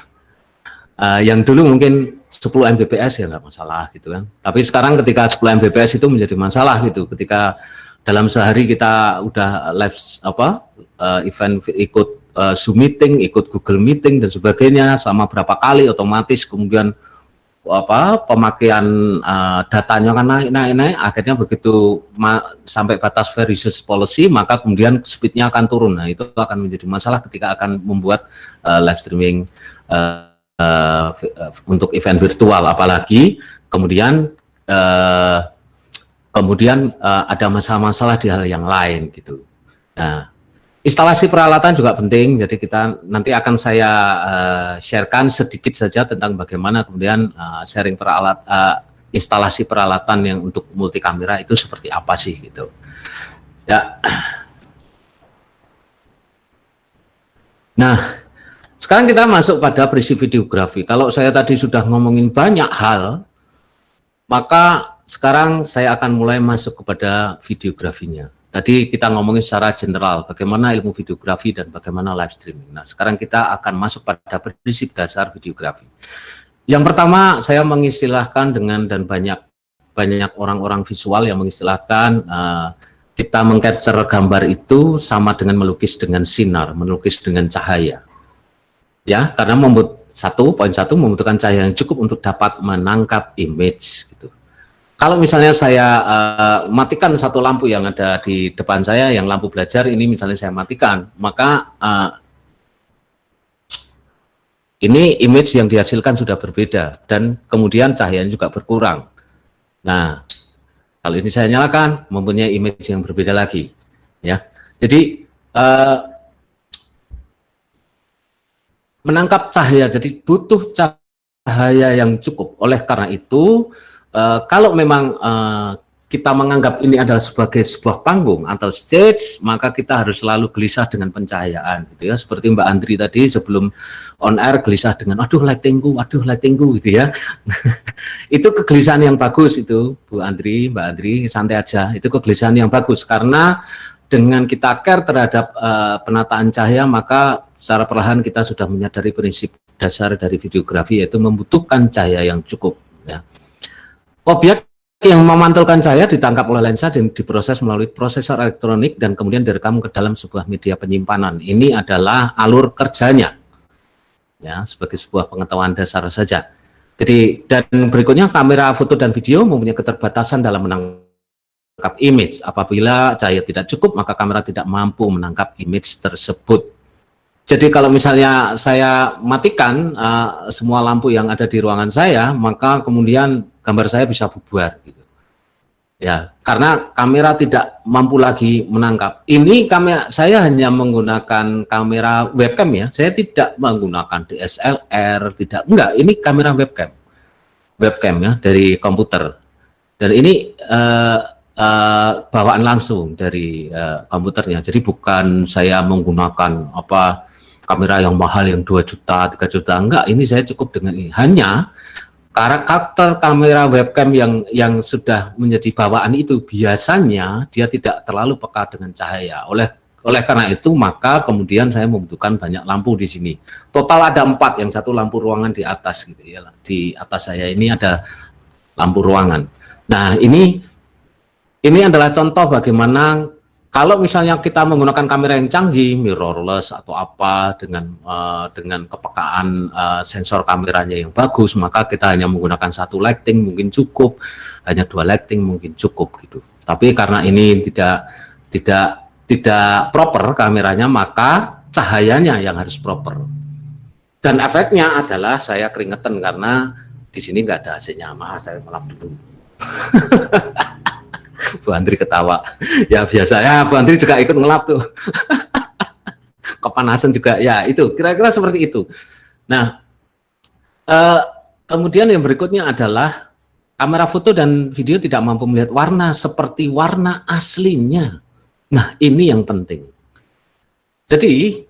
Yang dulu mungkin 10 Mbps ya nggak masalah gitu kan. Tapi sekarang ketika 10 Mbps itu menjadi masalah gitu. Ketika dalam sehari kita udah live event ikut Zoom meeting, ikut Google Meeting dan sebagainya sama berapa kali, otomatis kemudian pemakaian datanya kan naik, akhirnya begitu sampai batas very usage policy, maka kemudian speednya akan turun. Nah, itu akan menjadi masalah ketika akan membuat live streaming untuk event virtual, apalagi kemudian ada masalah-masalah di hal yang lain gitu. Nah, instalasi peralatan juga penting, jadi kita nanti akan saya sharekan sedikit saja tentang bagaimana kemudian sharing instalasi peralatan yang untuk multi kamera itu seperti apa sih gitu. Ya. Nah, sekarang kita masuk pada prinsip videografi. Kalau saya tadi sudah ngomongin banyak hal, maka sekarang saya akan mulai masuk kepada videografinya. Tadi kita ngomongin secara general bagaimana ilmu videografi dan bagaimana live streaming. Nah, sekarang kita akan masuk pada prinsip dasar videografi. Yang pertama, saya mengistilahkan dan banyak orang-orang visual yang mengistilahkan kita mengcapture gambar itu sama dengan melukis dengan sinar, melukis dengan cahaya. Ya, karena poin satu membutuhkan cahaya yang cukup untuk dapat menangkap image gitu. Kalau misalnya saya matikan satu lampu yang ada di depan saya, yang lampu belajar ini misalnya saya matikan, maka ini image yang dihasilkan sudah berbeda dan kemudian cahayanya juga berkurang. Nah, kalau ini saya nyalakan, mempunyai image yang berbeda lagi, ya. Jadi menangkap cahaya, jadi butuh cahaya yang cukup. Oleh karena itu, kalau memang kita menganggap ini adalah sebagai sebuah panggung atau stage, maka kita harus selalu gelisah dengan pencahayaan, gitu ya. Seperti Mbak Andri tadi sebelum on air gelisah dengan, aduh lightingku, gitu ya. Itu kegelisahan yang bagus itu, Mbak Andri, santai aja. Itu kegelisahan yang bagus karena dengan kita care terhadap penataan cahaya, maka secara perlahan kita sudah menyadari prinsip dasar dari videografi, yaitu membutuhkan cahaya yang cukup. Ya. Objek yang memantulkan cahaya ditangkap oleh lensa dan diproses melalui prosesor elektronik dan kemudian direkam ke dalam sebuah media penyimpanan. Ini adalah alur kerjanya, ya, sebagai sebuah pengetahuan dasar saja. Jadi, dan berikutnya kamera foto dan video mempunyai keterbatasan dalam menangkap image. Apabila cahaya tidak cukup, maka kamera tidak mampu menangkap image tersebut. Jadi kalau misalnya saya matikan semua lampu yang ada di ruangan saya, maka kemudian gambar saya bisa bubar gitu. Ya, karena kamera tidak mampu lagi menangkap. Ini saya hanya menggunakan kamera webcam ya. Saya tidak menggunakan DSLR, enggak, ini kamera webcam. Webcam ya dari komputer. Dan ini bawaan langsung dari komputernya. Jadi bukan saya menggunakan kamera yang mahal yang 2 juta, 3 juta, enggak, ini saya cukup dengan ini. Hanya karakter kamera webcam yang sudah menjadi bawaan itu biasanya dia tidak terlalu peka dengan cahaya. Oleh karena itu maka kemudian saya membutuhkan banyak lampu di sini. Total ada 4, yang satu lampu ruangan di atas gitu ya. Di atas saya ini ada lampu ruangan. Nah, ini adalah contoh bagaimana kalau misalnya kita menggunakan kamera yang canggih, mirrorless atau apa dengan kepekaan sensor kameranya yang bagus, maka kita hanya menggunakan 1 lighting mungkin cukup, hanya 2 lighting mungkin cukup gitu. Tapi karena ini tidak proper kameranya, maka cahayanya yang harus proper. Dan efeknya adalah saya keringetan karena di sini nggak ada AC-nya. Maaf, saya melap dulu. Bu Andri ketawa. Ya biasa ya, Bu Andri juga ikut ngelap tuh. Kepanasan juga. Ya itu, kira-kira seperti itu. Nah, kemudian yang berikutnya adalah kamera foto dan video tidak mampu melihat warna seperti warna aslinya. Nah, ini yang penting. Jadi,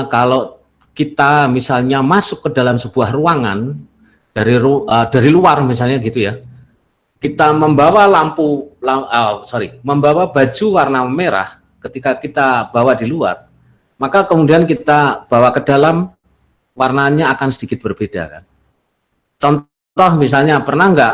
kalau kita misalnya masuk ke dalam sebuah ruangan dari luar misalnya gitu ya, kita membawa membawa baju warna merah ketika kita bawa di luar, maka kemudian kita bawa ke dalam, warnanya akan sedikit berbeda kan. Contoh misalnya, pernah nggak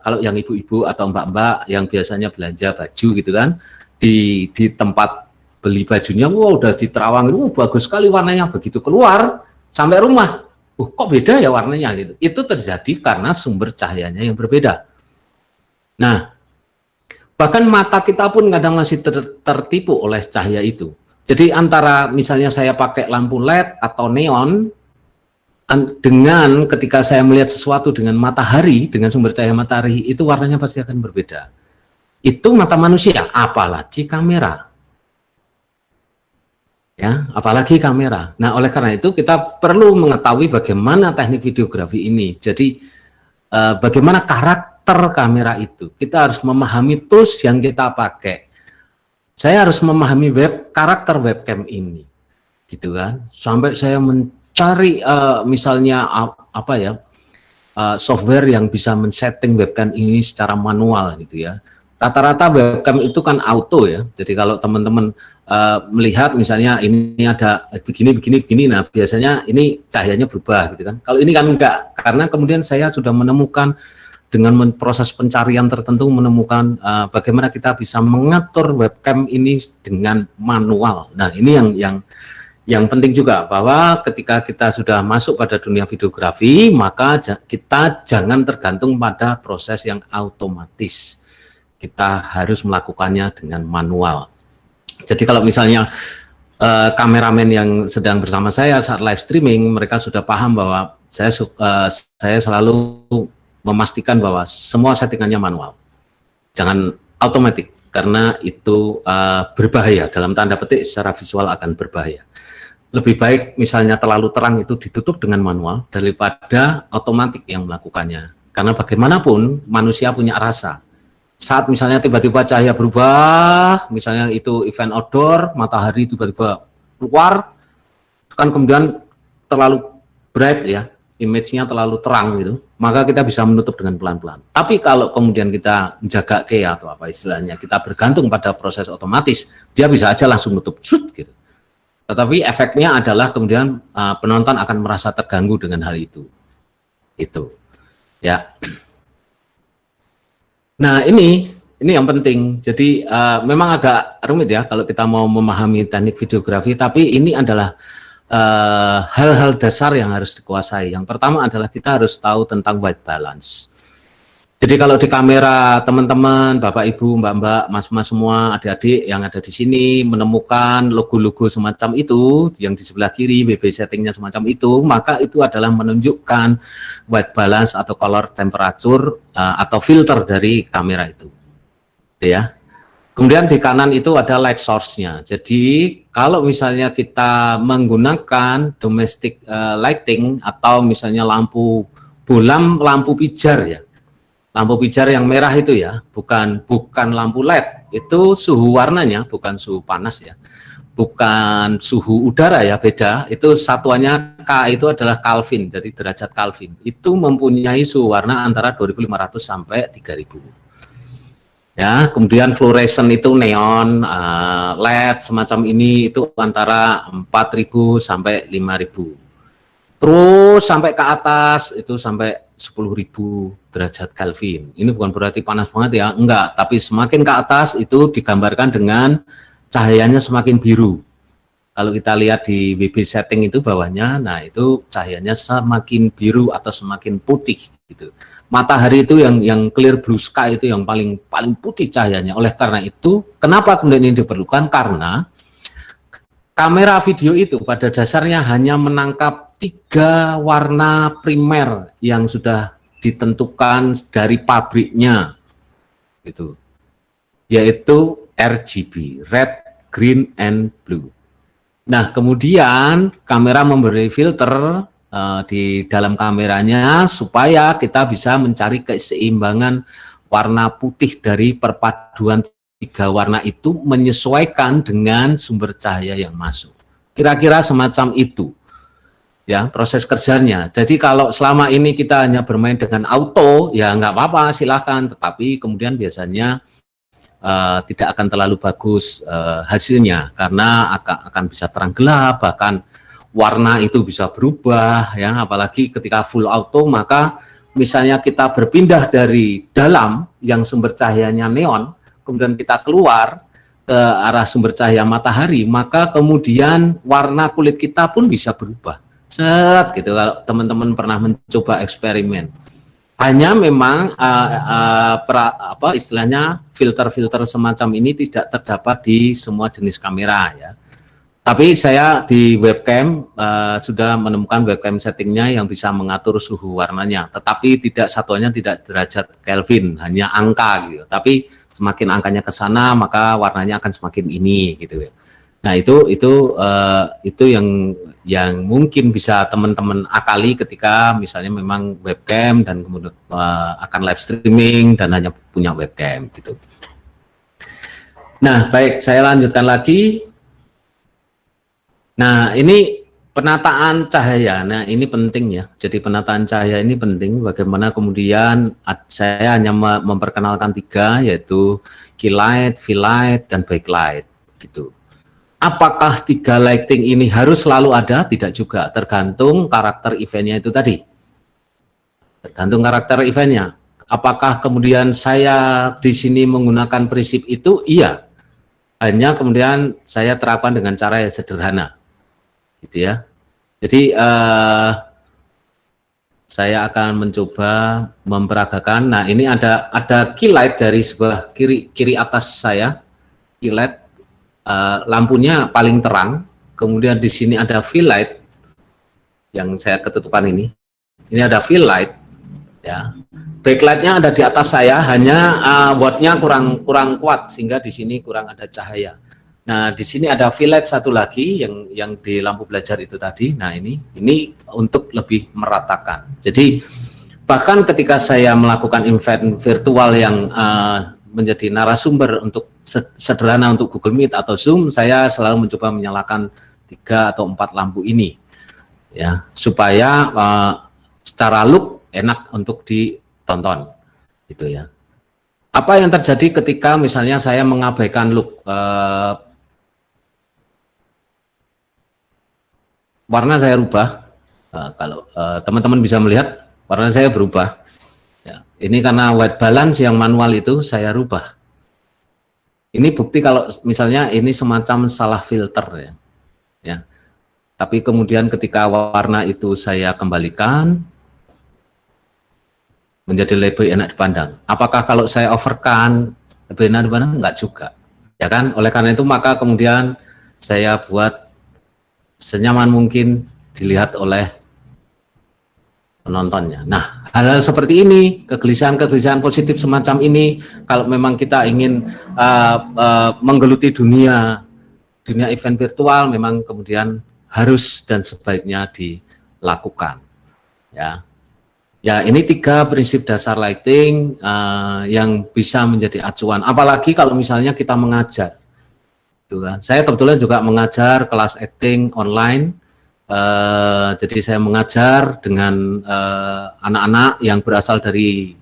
kalau yang ibu-ibu atau mbak-mbak yang biasanya belanja baju gitu kan, di tempat beli bajunya, udah diterawang, bagus sekali warnanya, begitu keluar sampai rumah, kok beda ya warnanya gitu. Itu terjadi karena sumber cahayanya yang berbeda. Nah, bahkan mata kita pun kadang masih tertipu oleh cahaya itu. Jadi antara misalnya saya pakai lampu LED atau neon, dengan ketika saya melihat sesuatu dengan matahari, dengan sumber cahaya matahari, itu warnanya pasti akan berbeda. Itu mata manusia, apalagi kamera. Ya, apalagi kamera. Nah, oleh karena itu kita perlu mengetahui bagaimana teknik videografi ini. Jadi, bagaimana karakter kamera itu. Kita harus memahami tools yang kita pakai. Saya harus memahami karakter webcam ini, gitu kan. Sampai saya mencari misalnya software yang bisa men-setting webcam ini secara manual gitu ya. Rata-rata webcam itu kan auto ya. Jadi kalau teman-teman melihat misalnya ini ada begini, nah biasanya ini cahayanya berubah gitu kan. Kalau ini kan enggak, karena kemudian saya sudah menemukan dengan proses pencarian tertentu menemukan bagaimana kita bisa mengatur webcam ini dengan manual. Nah, ini yang penting juga, bahwa ketika kita sudah masuk pada dunia videografi, maka kita jangan tergantung pada proses yang otomatis. Kita harus melakukannya dengan manual. Jadi kalau misalnya kameramen yang sedang bersama saya saat live streaming, mereka sudah paham bahwa saya selalu memastikan bahwa semua settingannya manual, jangan otomatis, karena itu berbahaya, dalam tanda petik secara visual akan berbahaya. Lebih baik misalnya terlalu terang itu ditutup dengan manual daripada otomatis yang melakukannya, karena bagaimanapun manusia punya rasa. Saat misalnya tiba-tiba cahaya berubah, misalnya itu event outdoor, matahari tiba-tiba keluar, kan kemudian terlalu bright ya, image-nya terlalu terang gitu, maka kita bisa menutup dengan pelan-pelan. Tapi kalau kemudian kita menjaga atau apa istilahnya, kita bergantung pada proses otomatis, dia bisa aja langsung nutup gitu. Tetapi efeknya adalah kemudian penonton akan merasa terganggu dengan hal itu. Itu. Ya. Nah, ini yang penting. Jadi memang agak rumit ya kalau kita mau memahami teknik videografi, tapi ini adalah hal-hal dasar yang harus dikuasai. Yang pertama adalah kita harus tahu tentang white balance. Jadi kalau di kamera teman-teman, Bapak Ibu, Mbak-mbak, Mas-mas semua, adik-adik yang ada di sini menemukan logo-logo semacam itu, yang di sebelah kiri BB settingnya semacam itu, maka itu adalah menunjukkan white balance atau color temperature atau filter dari kamera itu. Ya. Kemudian di kanan itu ada light source-nya. Jadi kalau misalnya kita menggunakan domestic lighting atau misalnya lampu bolam, lampu pijar ya. Lampu pijar yang merah itu ya, bukan lampu LED. Itu suhu warnanya bukan suhu panas ya. Bukan suhu udara ya, beda. Itu satuannya K itu adalah Kelvin, jadi derajat Kelvin. Itu mempunyai suhu warna antara 2500 sampai 3000. Ya, kemudian fluorescent itu neon, LED semacam ini itu antara 4000 sampai 5000. Terus sampai ke atas itu sampai 10.000 derajat Kelvin. Ini bukan berarti panas banget ya, enggak. Tapi semakin ke atas itu digambarkan dengan cahayanya semakin biru. Kalau kita lihat di WB setting itu bawahnya, nah itu cahayanya semakin biru atau semakin putih gitu. Matahari itu yang clear blue sky itu yang paling putih cahayanya. Oleh karena itu, kenapa kemudian ini diperlukan? Karena kamera video itu pada dasarnya hanya menangkap 3 warna primer yang sudah ditentukan dari pabriknya, gitu, yaitu RGB, red, green, and blue. Nah, kemudian kamera memberi filter di dalam kameranya supaya kita bisa mencari keseimbangan warna putih dari perpaduan 3 warna itu menyesuaikan dengan sumber cahaya yang masuk. Kira-kira semacam itu ya proses kerjanya. Jadi kalau selama ini kita hanya bermain dengan auto, ya nggak apa-apa, silahkan. Tetapi kemudian biasanya tidak akan terlalu bagus hasilnya karena akan bisa terang gelap, bahkan warna itu bisa berubah ya. Apalagi ketika full auto, maka misalnya kita berpindah dari dalam yang sumber cahayanya neon, kemudian kita keluar ke arah sumber cahaya matahari, maka kemudian warna kulit kita pun bisa berubah. Set gitu kalau teman-teman pernah mencoba eksperimen. Hanya memang istilahnya filter-filter semacam ini tidak terdapat di semua jenis kamera ya. Tapi saya di webcam sudah menemukan webcam settingnya yang bisa mengatur suhu warnanya. Tetapi tidak satuannya tidak derajat Kelvin, hanya angka gitu. Tapi semakin angkanya ke sana maka warnanya akan semakin ini gitu ya. Nah itu yang mungkin bisa teman-teman akali ketika misalnya memang webcam dan kemudian akan live streaming dan hanya punya webcam gitu. Nah baik, saya lanjutkan lagi. Nah ini penataan cahaya. Nah ini penting ya. Jadi penataan cahaya ini penting. Bagaimana kemudian saya hanya memperkenalkan 3 yaitu key light, fill light, dan backlight gitu. Apakah 3 lighting ini harus selalu ada? Tidak juga. Tergantung karakter eventnya itu tadi. Tergantung karakter eventnya. Apakah kemudian saya di sini menggunakan prinsip itu? Iya. Hanya kemudian saya terapkan dengan cara yang sederhana. Gitu ya. Jadi saya akan mencoba memperagakan. Nah ini ada key light dari sebelah kiri atas saya, key light lampunya paling terang. Kemudian di sini ada fill light yang saya ketutupan ini. Ini ada fill light, ya. Backlightnya ada di atas saya, hanya wattnya kurang kuat sehingga di sini kurang ada cahaya. Nah, di sini ada fill light satu lagi yang di lampu belajar itu tadi. Nah, ini untuk lebih meratakan. Jadi, bahkan ketika saya melakukan event virtual yang menjadi narasumber untuk sederhana untuk Google Meet atau Zoom, saya selalu mencoba menyalakan 3 atau 4 lampu ini. Ya, supaya secara look enak untuk ditonton. Gitu ya. Apa yang terjadi ketika misalnya saya mengabaikan look warna saya rubah, kalau teman-teman bisa melihat warna saya berubah. Ya, ini karena white balance yang manual itu saya rubah. Ini bukti kalau misalnya ini semacam salah filter ya. Ya. Tapi kemudian ketika warna itu saya kembalikan menjadi lebih enak dipandang. Apakah kalau saya overkan lebih enak dipandang? Enggak juga. Ya kan? Oleh karena itu maka kemudian saya buat senyaman mungkin dilihat oleh penontonnya. Nah, hal-hal seperti ini, kegelisahan-kegelisahan positif semacam ini, kalau memang kita ingin menggeluti dunia event virtual, memang kemudian harus dan sebaiknya dilakukan. Ya, ini 3 prinsip dasar lighting yang bisa menjadi acuan. Apalagi kalau misalnya kita mengajar. Saya kebetulan juga mengajar kelas acting online, jadi saya mengajar dengan anak-anak yang berasal dari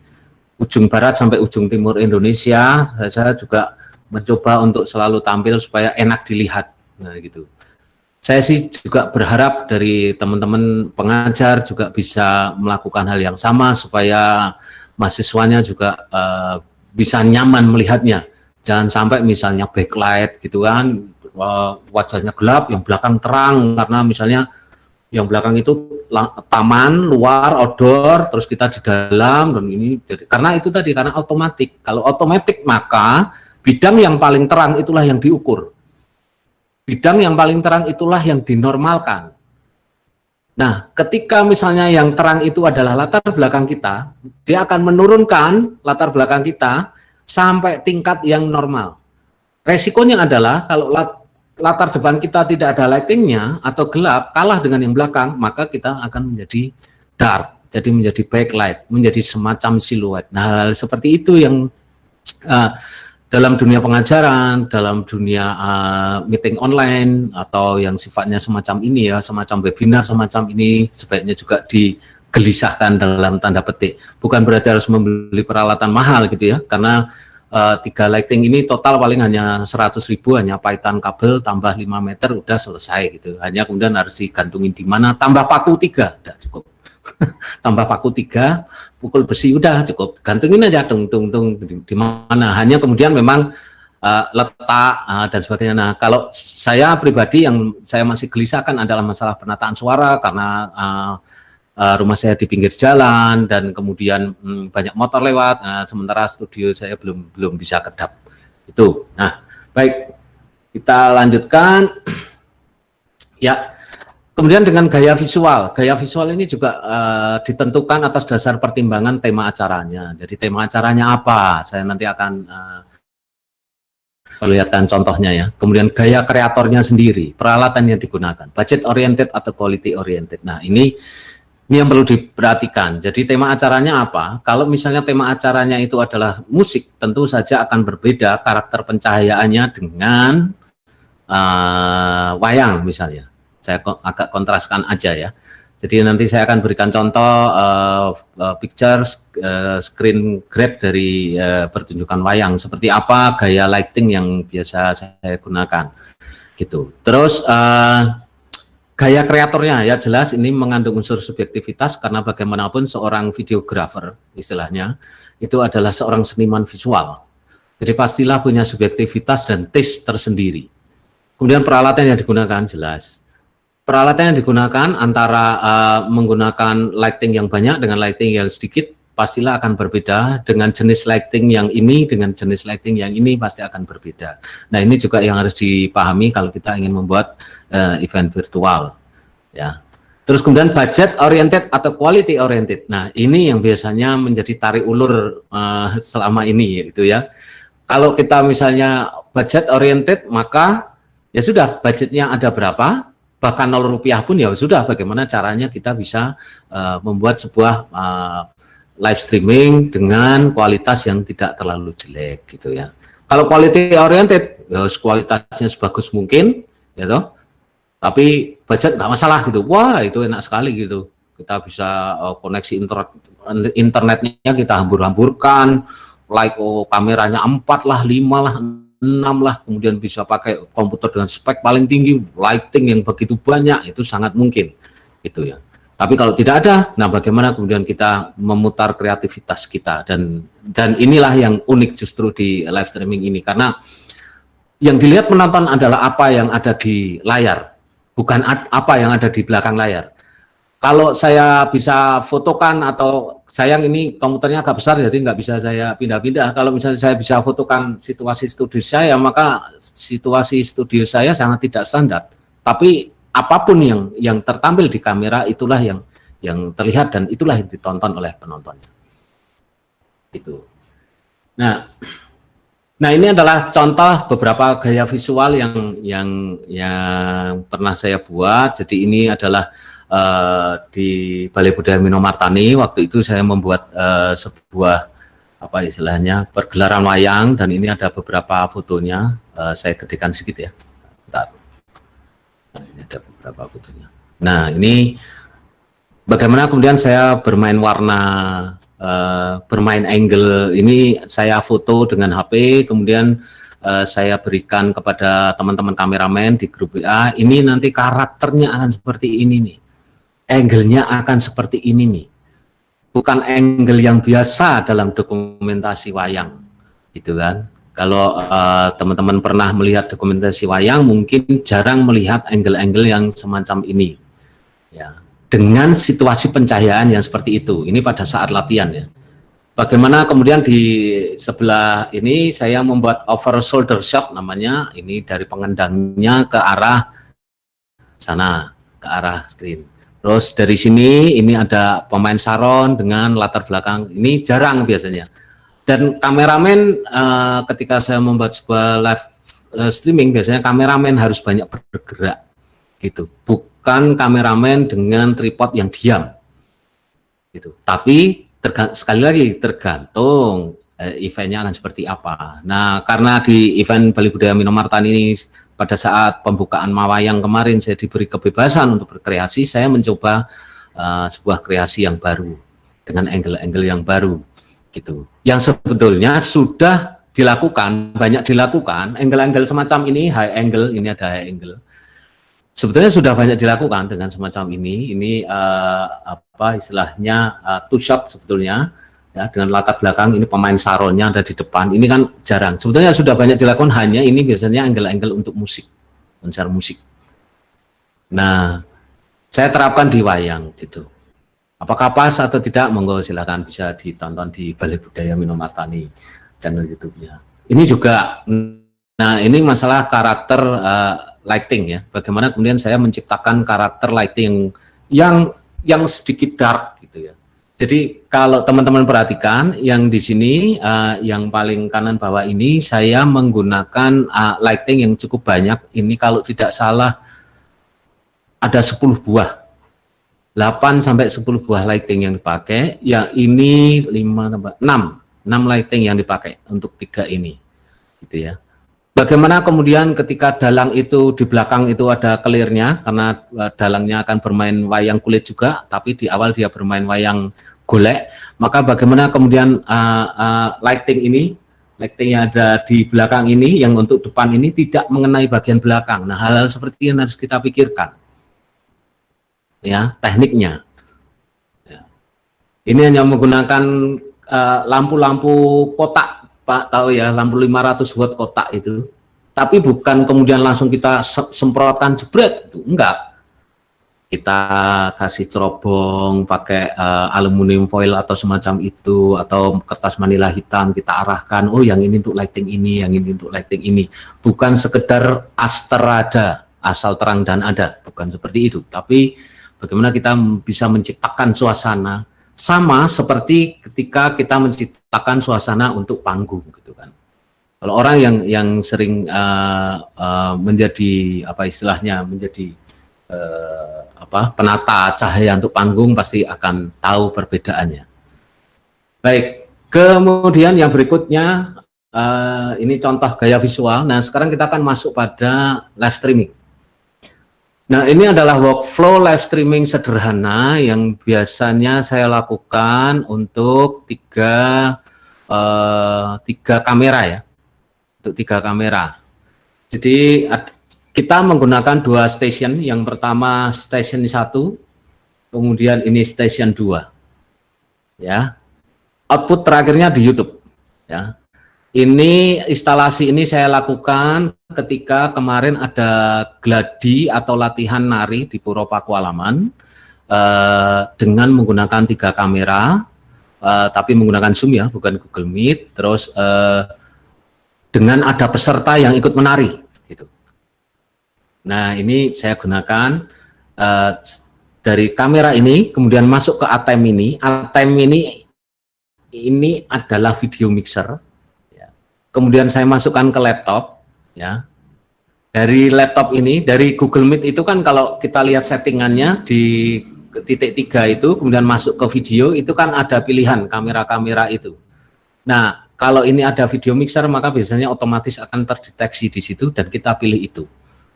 ujung barat sampai ujung timur Indonesia. Saya juga mencoba untuk selalu tampil supaya enak dilihat. Nah, gitu. Saya sih juga berharap dari teman-teman pengajar juga bisa melakukan hal yang sama supaya mahasiswanya juga bisa nyaman melihatnya. Jangan sampai misalnya backlight gitu kan, wajahnya gelap, yang belakang terang, karena misalnya yang belakang itu taman, luar, outdoor, terus kita di dalam, dan ini, karena itu tadi, karena otomatis. Kalau otomatis maka bidang yang paling terang itulah yang diukur. Bidang yang paling terang itulah yang dinormalkan. Nah, ketika misalnya yang terang itu adalah latar belakang kita, dia akan menurunkan latar belakang kita sampai tingkat yang normal. Resikonya adalah kalau latar depan kita tidak ada lightingnya atau gelap, kalah dengan yang belakang, maka kita akan menjadi dark, jadi menjadi backlight, menjadi semacam siluet. Nah, hal seperti itu yang dalam dunia pengajaran, dalam dunia meeting online atau yang sifatnya semacam ini ya, semacam webinar semacam ini sebaiknya juga digelisahkan dalam tanda petik. Bukan berarti harus membeli peralatan mahal gitu ya, karena 3 lighting ini total paling hanya 100.000, hanya paitan kabel tambah 5 meter udah selesai gitu. Hanya kemudian harus digantungin di mana, tambah paku 3, udah cukup. Tambah paku 3, pukul besi udah cukup. Gantungin aja dung di mana. Hanya kemudian memang letak dan sebagainya. Nah, kalau saya pribadi yang saya masih gelisahkan adalah masalah penataan suara karena rumah saya di pinggir jalan dan kemudian banyak motor lewat. Nah, sementara studio saya belum bisa kedap. Itu. Nah, baik, kita lanjutkan. Ya, kemudian dengan gaya visual ini juga ditentukan atas dasar pertimbangan tema acaranya. Jadi tema acaranya apa? Saya nanti akan perlihatkan contohnya ya. Kemudian gaya kreatornya sendiri, peralatan yang digunakan, budget oriented atau quality oriented. Nah, ini yang perlu diperhatikan. Jadi tema acaranya apa? Kalau misalnya tema acaranya itu adalah musik, tentu saja akan berbeda karakter pencahayaannya dengan wayang misalnya. Saya agak kontraskan aja ya. Jadi nanti saya akan berikan contoh picture screen grab dari pertunjukan wayang. Seperti apa gaya lighting yang biasa saya gunakan. Gitu. Terus gaya kreatornya ya jelas ini mengandung unsur subjektivitas karena bagaimanapun seorang videographer istilahnya itu adalah seorang seniman visual. Jadi pastilah punya subjektivitas dan taste tersendiri. Kemudian peralatan yang digunakan jelas. Peralatan yang digunakan antara menggunakan lighting yang banyak dengan lighting yang sedikit pastilah akan berbeda. Dengan jenis lighting yang ini dengan jenis lighting yang ini pasti akan berbeda. Nah, ini juga yang harus dipahami kalau kita ingin membuat event virtual ya. Terus kemudian budget oriented atau quality oriented. Nah, ini yang biasanya menjadi tarik ulur selama ini itu ya. Kalau kita misalnya budget oriented, maka ya sudah budgetnya ada berapa, bahkan 0 rupiah pun ya sudah bagaimana caranya kita bisa membuat sebuah live streaming dengan kualitas yang tidak terlalu jelek gitu ya. Kalau quality oriented, ya kualitasnya sebagus mungkin, ya toh. Tapi budget nggak masalah gitu. Wah, itu enak sekali gitu. Kita bisa koneksi internetnya kita hambur-hamburkan, kameranya 4 lah, 5 lah, 6 lah, kemudian bisa pakai komputer dengan spek paling tinggi, lighting yang begitu banyak, itu sangat mungkin gitu ya. Tapi kalau tidak ada, nah bagaimana kemudian kita memutar kreativitas kita dan inilah yang unik justru di live streaming ini karena yang dilihat penonton adalah apa yang ada di layar, bukan apa yang ada di belakang layar. Kalau saya bisa fotokan atau sayang ini komputernya agak besar jadi nggak bisa saya pindah-pindah. Kalau misalnya saya bisa fotokan situasi studio saya, maka situasi studio saya sangat tidak standar. Tapi apapun yang tertampil di kamera itulah yang terlihat dan itulah yang ditonton oleh penontonnya. Itu. Nah ini adalah contoh beberapa gaya visual yang pernah saya buat. Jadi ini adalah di Balai Budaya Minomartani. Waktu itu saya membuat sebuah apa istilahnya pergelaran wayang dan ini ada beberapa fotonya. Saya gedekan sedikit ya. Bentar. Nah, ini ada beberapa fotonya. Nah, ini bagaimana kemudian saya bermain warna, bermain angle. Ini saya foto dengan HP, kemudian saya berikan kepada teman-teman kameramen di grup WA. Ini nanti karakternya akan seperti ini nih. Angle-nya akan seperti ini nih. Bukan angle yang biasa dalam dokumentasi wayang. Gitu kan. Kalau teman-teman pernah melihat dokumentasi wayang, mungkin jarang melihat angle-angle yang semacam ini. Ya, dengan situasi pencahayaan yang seperti itu. Ini pada saat latihan ya. Bagaimana kemudian di sebelah ini saya membuat over shoulder shot namanya. Ini dari pengendangnya ke arah sana, ke arah screen. Terus dari sini ini ada pemain saron dengan latar belakang. Ini jarang biasanya. Dan kameramen ketika saya membuat sebuah live streaming biasanya kameramen harus banyak bergerak gitu, bukan kameramen dengan tripod yang diam gitu. Tapi sekali lagi tergantung eventnya akan seperti apa. Nah, karena di event Bali Budaya Minomartani ini pada saat pembukaan Mawayang kemarin saya diberi kebebasan untuk berkreasi, saya mencoba sebuah kreasi yang baru dengan angle-angle yang baru gitu. Yang sebetulnya sudah dilakukan, banyak dilakukan, angle-angle semacam ini, high angle, ini ada high angle. Sebetulnya sudah banyak dilakukan dengan semacam ini apa istilahnya two shot sebetulnya, ya, dengan latar belakang ini pemain saronnya ada di depan, ini kan jarang. Sebetulnya sudah banyak dilakukan, hanya ini biasanya angle-angle untuk musik, konser musik. Nah, saya terapkan di wayang gitu. Apakah pas atau tidak, monggo silakan bisa ditonton di Bali Budaya Minomartani channel YouTube-nya. Ini juga, nah ini masalah karakter lighting ya. Bagaimana kemudian saya menciptakan karakter lighting yang sedikit dark gitu ya. Jadi kalau teman-teman perhatikan yang di sini yang paling kanan bawah ini saya menggunakan lighting yang cukup banyak. Ini kalau tidak salah ada 10 buah. 8 sampai 10 buah lighting yang dipakai. Yang ini 5 tambah 6 lighting yang dipakai untuk 3 ini. Gitu ya. Bagaimana kemudian ketika dalang itu di belakang itu ada clear-nya, karena dalangnya akan bermain wayang kulit juga, tapi di awal dia bermain wayang golek, maka bagaimana kemudian lighting yang ada di belakang ini, yang untuk depan ini tidak mengenai bagian belakang. Nah, hal-hal seperti ini harus kita pikirkan. Ya, tekniknya. Ya. Ini hanya menggunakan lampu-lampu kotak, Pak, tahu ya, lampu 500 watt kotak itu. Tapi bukan kemudian langsung kita semprotkan jebret, itu enggak. Kita kasih cerobong pakai aluminium foil atau semacam itu, atau kertas manila hitam, kita arahkan, oh yang ini untuk lighting ini, yang ini untuk lighting ini. Bukan sekedar asterada, asal terang dan ada, bukan seperti itu. Tapi bagaimana kita bisa menciptakan suasana sama seperti ketika kita menciptakan suasana untuk panggung gitu kan. Kalau orang yang sering menjadi apa istilahnya menjadi penata cahaya untuk panggung pasti akan tahu perbedaannya. Baik, kemudian yang berikutnya ini contoh gaya visual. Nah, sekarang kita akan masuk pada live streaming. Nah, ini adalah workflow live streaming sederhana yang biasanya saya lakukan untuk tiga kamera ya, untuk 3 kamera. Jadi kita menggunakan 2 station, yang pertama station 1, kemudian ini station 2, ya. Output terakhirnya di YouTube, ya. Ini instalasi ini saya lakukan ketika kemarin ada gladi atau latihan nari di Puro Pakualaman dengan menggunakan 3 kamera, tapi menggunakan Zoom ya, bukan Google Meet. Terus dengan ada peserta yang ikut menari, gitu. Nah, ini saya gunakan dari kamera ini, kemudian masuk ke ATEM ini. ATEM ini adalah video mixer. Kemudian saya masukkan ke laptop, ya. Dari laptop ini, dari Google Meet itu kan kalau kita lihat settingannya di titik 3 itu, kemudian masuk ke video, itu kan ada pilihan kamera-kamera itu. Nah, kalau ini ada video mixer, maka biasanya otomatis akan terdeteksi di situ dan kita pilih itu.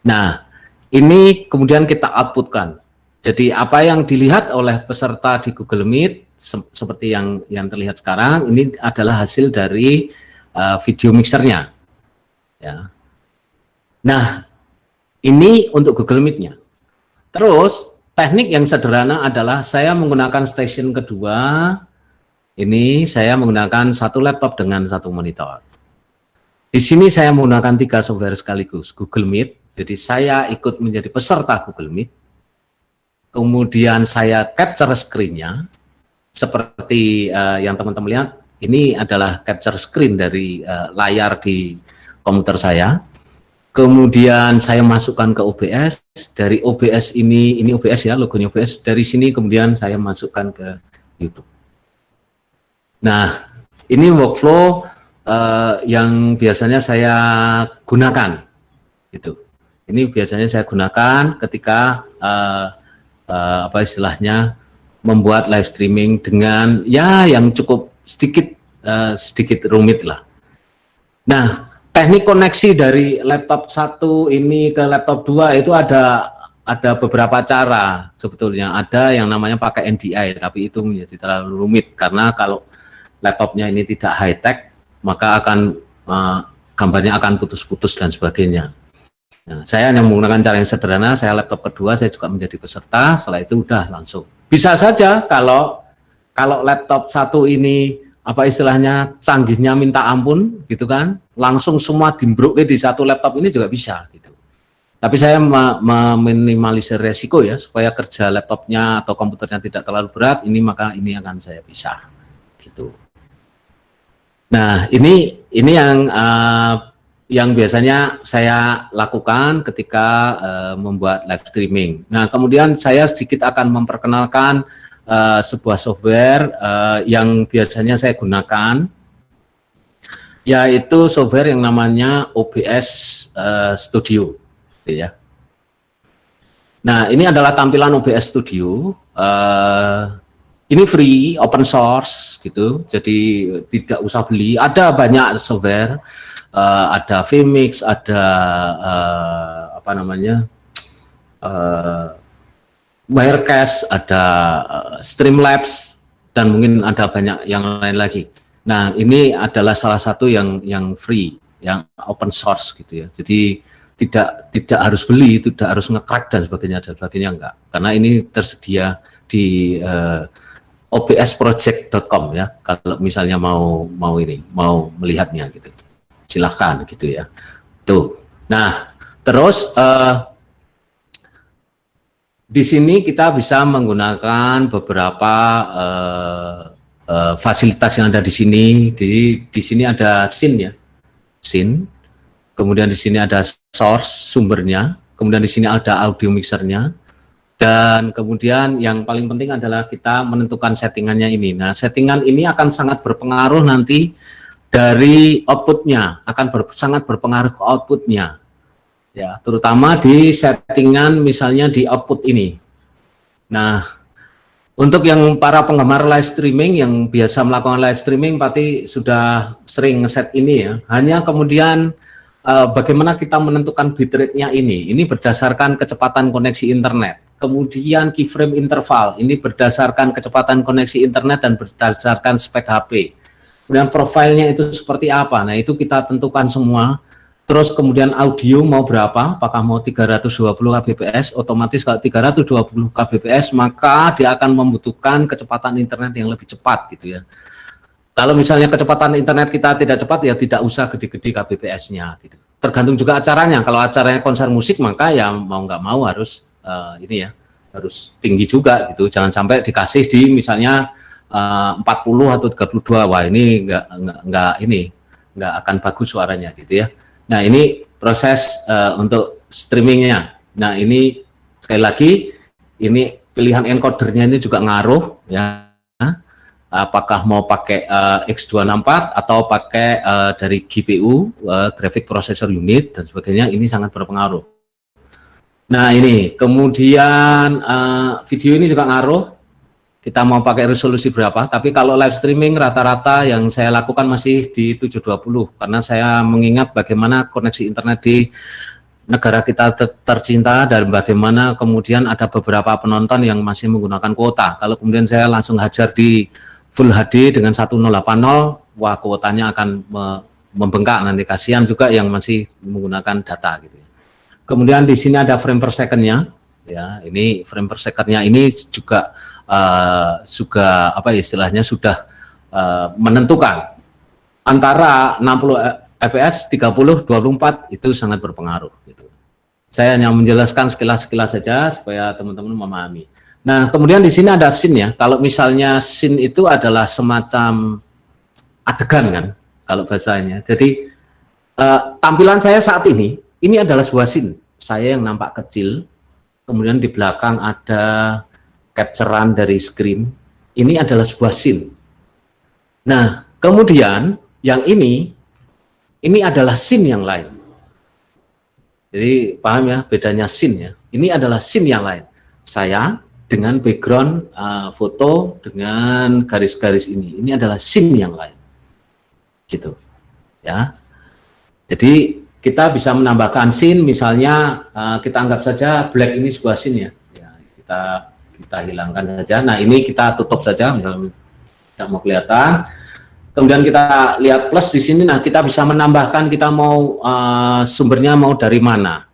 Nah, ini kemudian kita outputkan. Jadi apa yang dilihat oleh peserta di Google Meet, seperti yang terlihat sekarang, ini adalah hasil dari video mixernya, ya. Nah, ini untuk Google Meet-nya. Terus teknik yang sederhana adalah saya menggunakan station kedua. Ini saya menggunakan 1 laptop dengan 1 monitor. Di sini saya menggunakan 3 software sekaligus, Google Meet. Jadi saya ikut menjadi peserta Google Meet. Kemudian saya capture screen-nya seperti yang teman-teman lihat. Ini adalah capture screen dari layar di komputer saya. Kemudian saya masukkan ke OBS. Dari OBS ini OBS ya, logonya OBS. Dari sini kemudian saya masukkan ke YouTube. Nah, ini workflow yang biasanya saya gunakan, gitu. Ini biasanya saya gunakan ketika apa istilahnya membuat live streaming dengan ya yang cukup sedikit rumit lah. Nah, teknik koneksi dari laptop 1 ini ke laptop 2 itu ada beberapa cara sebetulnya. Ada yang namanya pakai NDI, tapi itu menjadi terlalu rumit karena kalau laptopnya ini tidak high tech, maka akan gambarnya akan putus-putus dan sebagainya. Nah, saya hanya menggunakan cara yang sederhana. Saya laptop kedua, saya juga menjadi peserta. Setelah itu udah langsung. Bisa saja kalau laptop 1 ini apa istilahnya canggihnya minta ampun, gitu kan? Langsung semua dimbruk di satu laptop ini juga bisa, gitu. Tapi saya meminimalisir resiko ya, supaya kerja laptopnya atau komputernya tidak terlalu berat. Maka ini akan saya pisah, gitu. Nah, ini yang biasanya saya lakukan ketika membuat live streaming. Nah, kemudian saya sedikit akan memperkenalkan sebuah software yang biasanya saya gunakan, yaitu software yang namanya OBS Studio, gitu ya. Nah, ini adalah tampilan OBS Studio. Ini free, open source, gitu. Jadi tidak usah beli. Ada banyak software. Ada Vmix, ada apa namanya Wirecast, ada Streamlabs, dan mungkin ada banyak yang lain lagi. Nah, ini adalah salah satu yang free, yang open source, gitu ya. Jadi tidak harus beli, tidak harus nge-crack dan sebagainya enggak. Karena ini tersedia di obsproject.com ya. Kalau misalnya mau melihatnya, gitu. Silahkan, gitu ya. Tuh. Nah, terus di sini kita bisa menggunakan beberapa fasilitas yang ada di sini. Di sini ada scene ya, scene. Kemudian di sini ada source sumbernya. Kemudian di sini ada audio mixernya. Dan kemudian yang paling penting adalah kita menentukan settingannya ini. Nah, settingan ini akan sangat berpengaruh nanti dari outputnya, akan sangat berpengaruh ke outputnya, ya, terutama di settingan misalnya di output ini. Nah, untuk yang para penggemar live streaming yang biasa melakukan live streaming pasti sudah sering ngeset ini ya. Hanya kemudian bagaimana kita menentukan bitrate-nya ini berdasarkan kecepatan koneksi internet. Kemudian keyframe interval, ini berdasarkan kecepatan koneksi internet dan berdasarkan spek HP. Kemudian profilnya itu seperti apa, nah itu kita tentukan semua. Terus kemudian audio mau berapa, apakah mau 320 kbps, otomatis kalau 320 kbps maka dia akan membutuhkan kecepatan internet yang lebih cepat, gitu ya. Kalau misalnya kecepatan internet kita tidak cepat, ya tidak usah gede-gede kbps-nya, gitu. Tergantung juga acaranya. Kalau acaranya konser musik, maka ya mau nggak mau harus ini ya, harus tinggi juga, gitu. Jangan sampai dikasih di misalnya 40 atau 32, wah ini nggak akan bagus suaranya, gitu ya. Nah, ini proses untuk streamingnya. Nah, ini sekali lagi, ini pilihan encodernya ini juga ngaruh ya. Apakah mau pakai X264 atau pakai dari GPU, Graphic Processor Unit dan sebagainya, ini sangat berpengaruh. Nah, ini kemudian video ini juga ngaruh. Kita mau pakai resolusi berapa, tapi kalau live streaming rata-rata yang saya lakukan masih di 720, karena saya mengingat bagaimana koneksi internet di negara kita tercinta dan bagaimana kemudian ada beberapa penonton yang masih menggunakan kuota. Kalau kemudian saya langsung hajar di Full HD dengan 1080, wah kuotanya akan membengkak, nanti kasihan juga yang masih menggunakan data, gitu. Kemudian di sini ada frame per second-nya, ya, ini frame per second-nya ini juga apa istilahnya sudah menentukan antara 60 fps, 30, 24 itu sangat berpengaruh, gitu. Saya hanya menjelaskan sekilas-sekilas saja supaya teman-teman memahami. Nah, kemudian di sini ada scene ya. Kalau misalnya scene itu adalah semacam adegan kan, kalau bahasanya. Jadi tampilan saya saat ini adalah sebuah scene. Saya yang nampak kecil, kemudian di belakang ada capturean dari screen. Ini adalah sebuah scene. Nah, kemudian Yang ini adalah scene yang lain. Jadi paham ya bedanya scene ya. Ini adalah scene yang lain. Saya dengan background foto dengan garis-garis ini adalah scene yang lain. Gitu. Ya. Jadi kita bisa menambahkan scene, misalnya kita anggap saja black ini sebuah scene ya. Kita hilangkan saja. Nah, ini kita tutup saja misalnya tidak mau kelihatan. Kemudian kita lihat plus di sini. Nah, kita bisa menambahkan, kita mau sumbernya mau dari mana?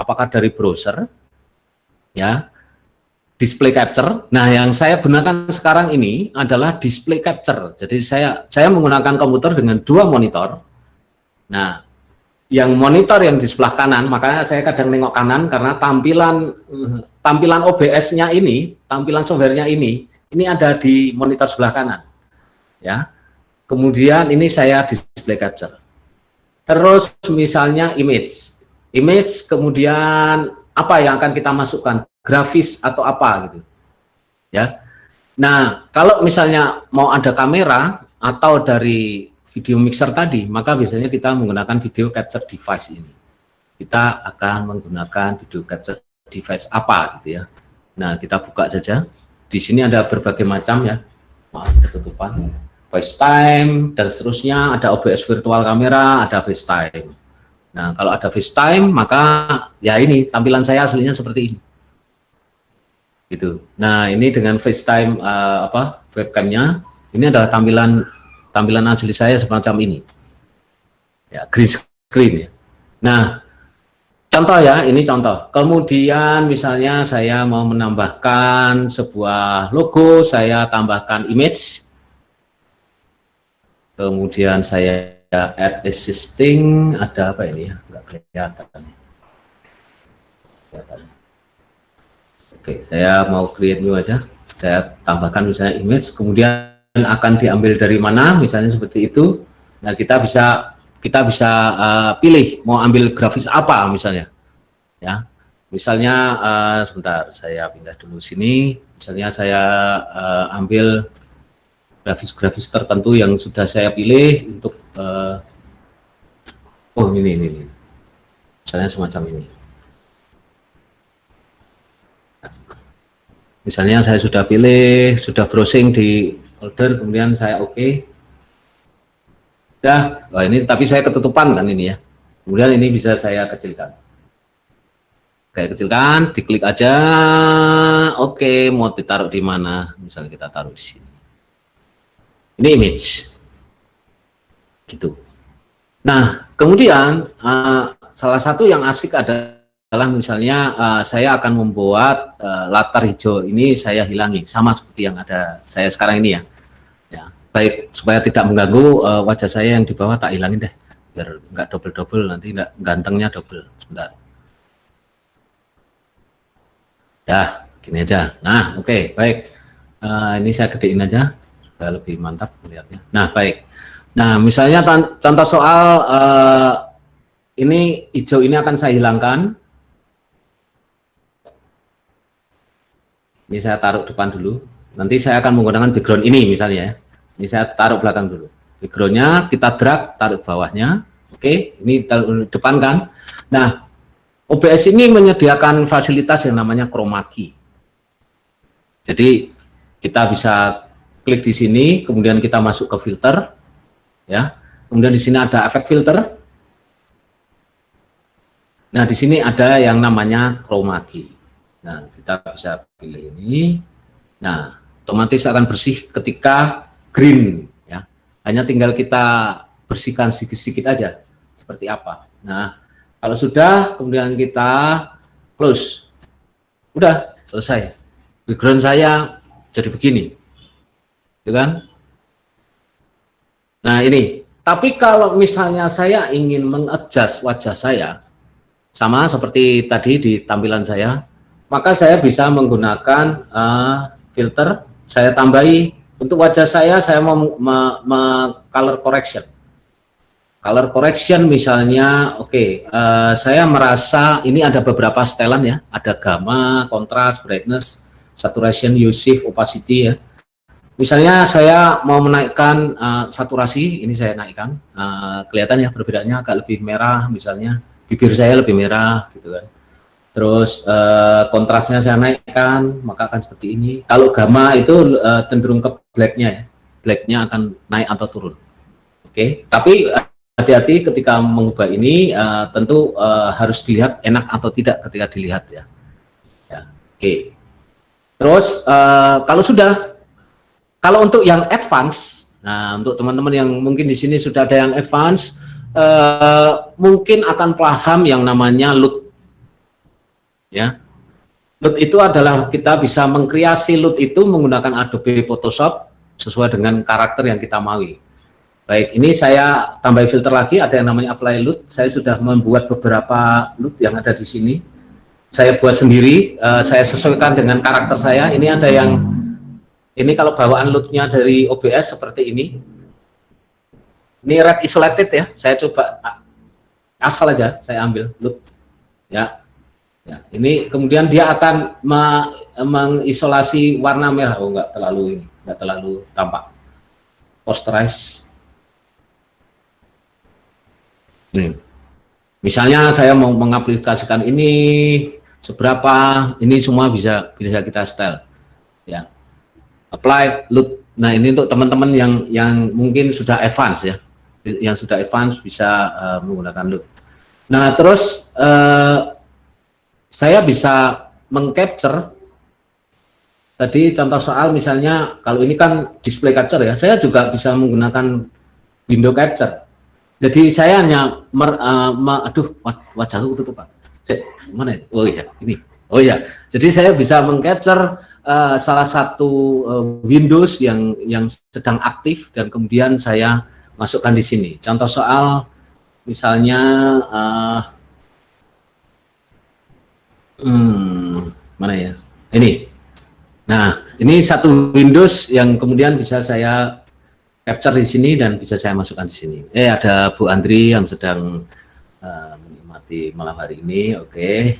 Apakah dari browser? Ya. Display capture. Nah, yang saya gunakan sekarang ini adalah display capture. Jadi saya menggunakan komputer dengan 2 monitor. Nah, yang monitor yang di sebelah kanan, makanya saya kadang nengok kanan karena tampilan OBS-nya ini, tampilan software-nya ini ada di monitor sebelah kanan. Ya. Kemudian ini saya display capture. Terus misalnya image, kemudian apa yang akan kita masukkan, grafis atau apa gitu. Ya. Nah, kalau misalnya mau ada kamera atau dari video mixer tadi, maka biasanya kita menggunakan video capture device ini. Kita akan menggunakan video capture device apa gitu ya. Nah, kita buka saja. Di sini ada berbagai macam ya. Maaf, ketutupan. FaceTime dan seterusnya, ada OBS virtual kamera, ada FaceTime. Nah, kalau ada FaceTime, maka ya ini tampilan saya aslinya seperti ini. Gitu. Nah, ini dengan FaceTime webcamnya, ini adalah tampilan asli saya semacam ini. Ya, green screen ya. Nah, contoh ya, ini contoh. Kemudian misalnya saya mau menambahkan sebuah logo, saya tambahkan image. Kemudian saya add existing, ada apa ini ya? Enggak kelihatan. Oke, saya mau create new aja. Saya tambahkan misalnya image, kemudian akan diambil dari mana, misalnya seperti itu. Nah, kita bisa pilih mau ambil grafis apa misalnya. Ya. Misalnya sebentar, saya pindah dulu sini. Misalnya saya ambil grafis-grafis tertentu yang sudah saya pilih untuk ini misalnya semacam ini. Misalnya saya sudah pilih, sudah browsing di folder, kemudian saya oke. Wah ini tapi saya ketutupan kan ini ya. Kemudian ini bisa saya kecilkan. Kayak kecilkan, diklik aja. Oke, mau ditaruh di mana? Misalnya kita taruh di sini. Ini image, gitu. Nah, kemudian salah satu yang asik adalah misalnya saya akan membuat latar hijau ini saya hilangi, sama seperti yang ada saya sekarang ini ya. Ya, baik supaya tidak mengganggu wajah saya yang di bawah, tak hilangin deh, biar nggak double nanti nggak gantengnya double. Sebentar. Ya, gini aja. Nah, oke, baik. Ini saya gedein aja. Lebih mantap melihatnya. Nah, baik. Nah, misalnya contoh soal ini hijau ini akan saya hilangkan. Ini saya taruh depan dulu. Nanti saya akan menggunakan background ini misalnya ya. Ini saya taruh belakang dulu. Backgroundnya kita drag, taruh bawahnya. Oke, ini taruh depan kan. Nah, OBS ini menyediakan fasilitas yang namanya chroma key. Jadi kita bisa klik di sini, kemudian kita masuk ke filter, ya. Kemudian di sini ada efek filter. Nah, di sini ada yang namanya chroma key. Nah, kita bisa pilih ini. Nah, otomatis akan bersih ketika green, ya. Hanya tinggal kita bersihkan sedikit-sedikit aja, seperti apa. Nah, kalau sudah, kemudian kita close. Udah, selesai. Background saya jadi begini. Gitu kan? Nah ini, tapi kalau misalnya saya ingin mengadjust wajah saya sama seperti tadi di tampilan saya, maka saya bisa menggunakan filter. Saya tambahi untuk wajah saya mau color correction. Color correction misalnya, saya merasa ini ada beberapa setelan ya, ada gamma, kontras, brightness, saturation, hue, shift, opacity ya. Misalnya saya mau menaikkan saturasi, ini saya naikkan, kelihatan ya perbedaannya agak lebih merah, misalnya bibir saya lebih merah gitu kan. Terus kontrasnya saya naikkan, maka akan seperti ini. Kalau gamma itu cenderung ke blacknya ya, blacknya akan naik atau turun. Oke, tapi hati-hati ketika mengubah ini, tentu harus dilihat enak atau tidak ketika dilihat ya. Oke. Terus kalau untuk yang advance, nah untuk teman-teman yang mungkin di sini sudah ada yang advance, mungkin akan paham yang namanya LUT. Ya, LUT itu adalah kita bisa mengkreasi LUT itu menggunakan Adobe Photoshop sesuai dengan karakter yang kita maui. Baik, ini saya tambah filter lagi, ada yang namanya Apply LUT. Saya sudah membuat beberapa LUT yang ada di sini. Saya buat sendiri, saya sesuaikan dengan karakter saya. Ini ada yang ini kalau bawaan LUT-nya dari OBS seperti ini. Ini red isolated ya. Saya coba asal aja saya ambil LUT. Ya. Ya, ini kemudian dia akan mengisolasi warna merah. Oh, enggak terlalu tampak. Posterize. Misalnya saya mau mengaplikasikan ini seberapa, ini semua bisa kita style. Ya. Apply LUT. Nah, ini untuk teman-teman yang mungkin sudah advance ya. Yang sudah advance bisa menggunakan LUT. Nah, terus saya bisa mengcapture tadi contoh soal misalnya kalau ini kan display capture ya, saya juga bisa menggunakan window capture. Jadi saya hanya wajahku tutup Pak. Mana ya? Oh iya, ini. Oh iya. Jadi saya bisa mengcapture salah satu Windows yang sedang aktif dan kemudian saya masukkan di sini. Contoh soal misalnya mana ya? Ini. Nah, ini satu Windows yang kemudian bisa saya capture di sini dan bisa saya masukkan di sini. Ada Bu Andri yang sedang menikmati malam hari ini. Oke.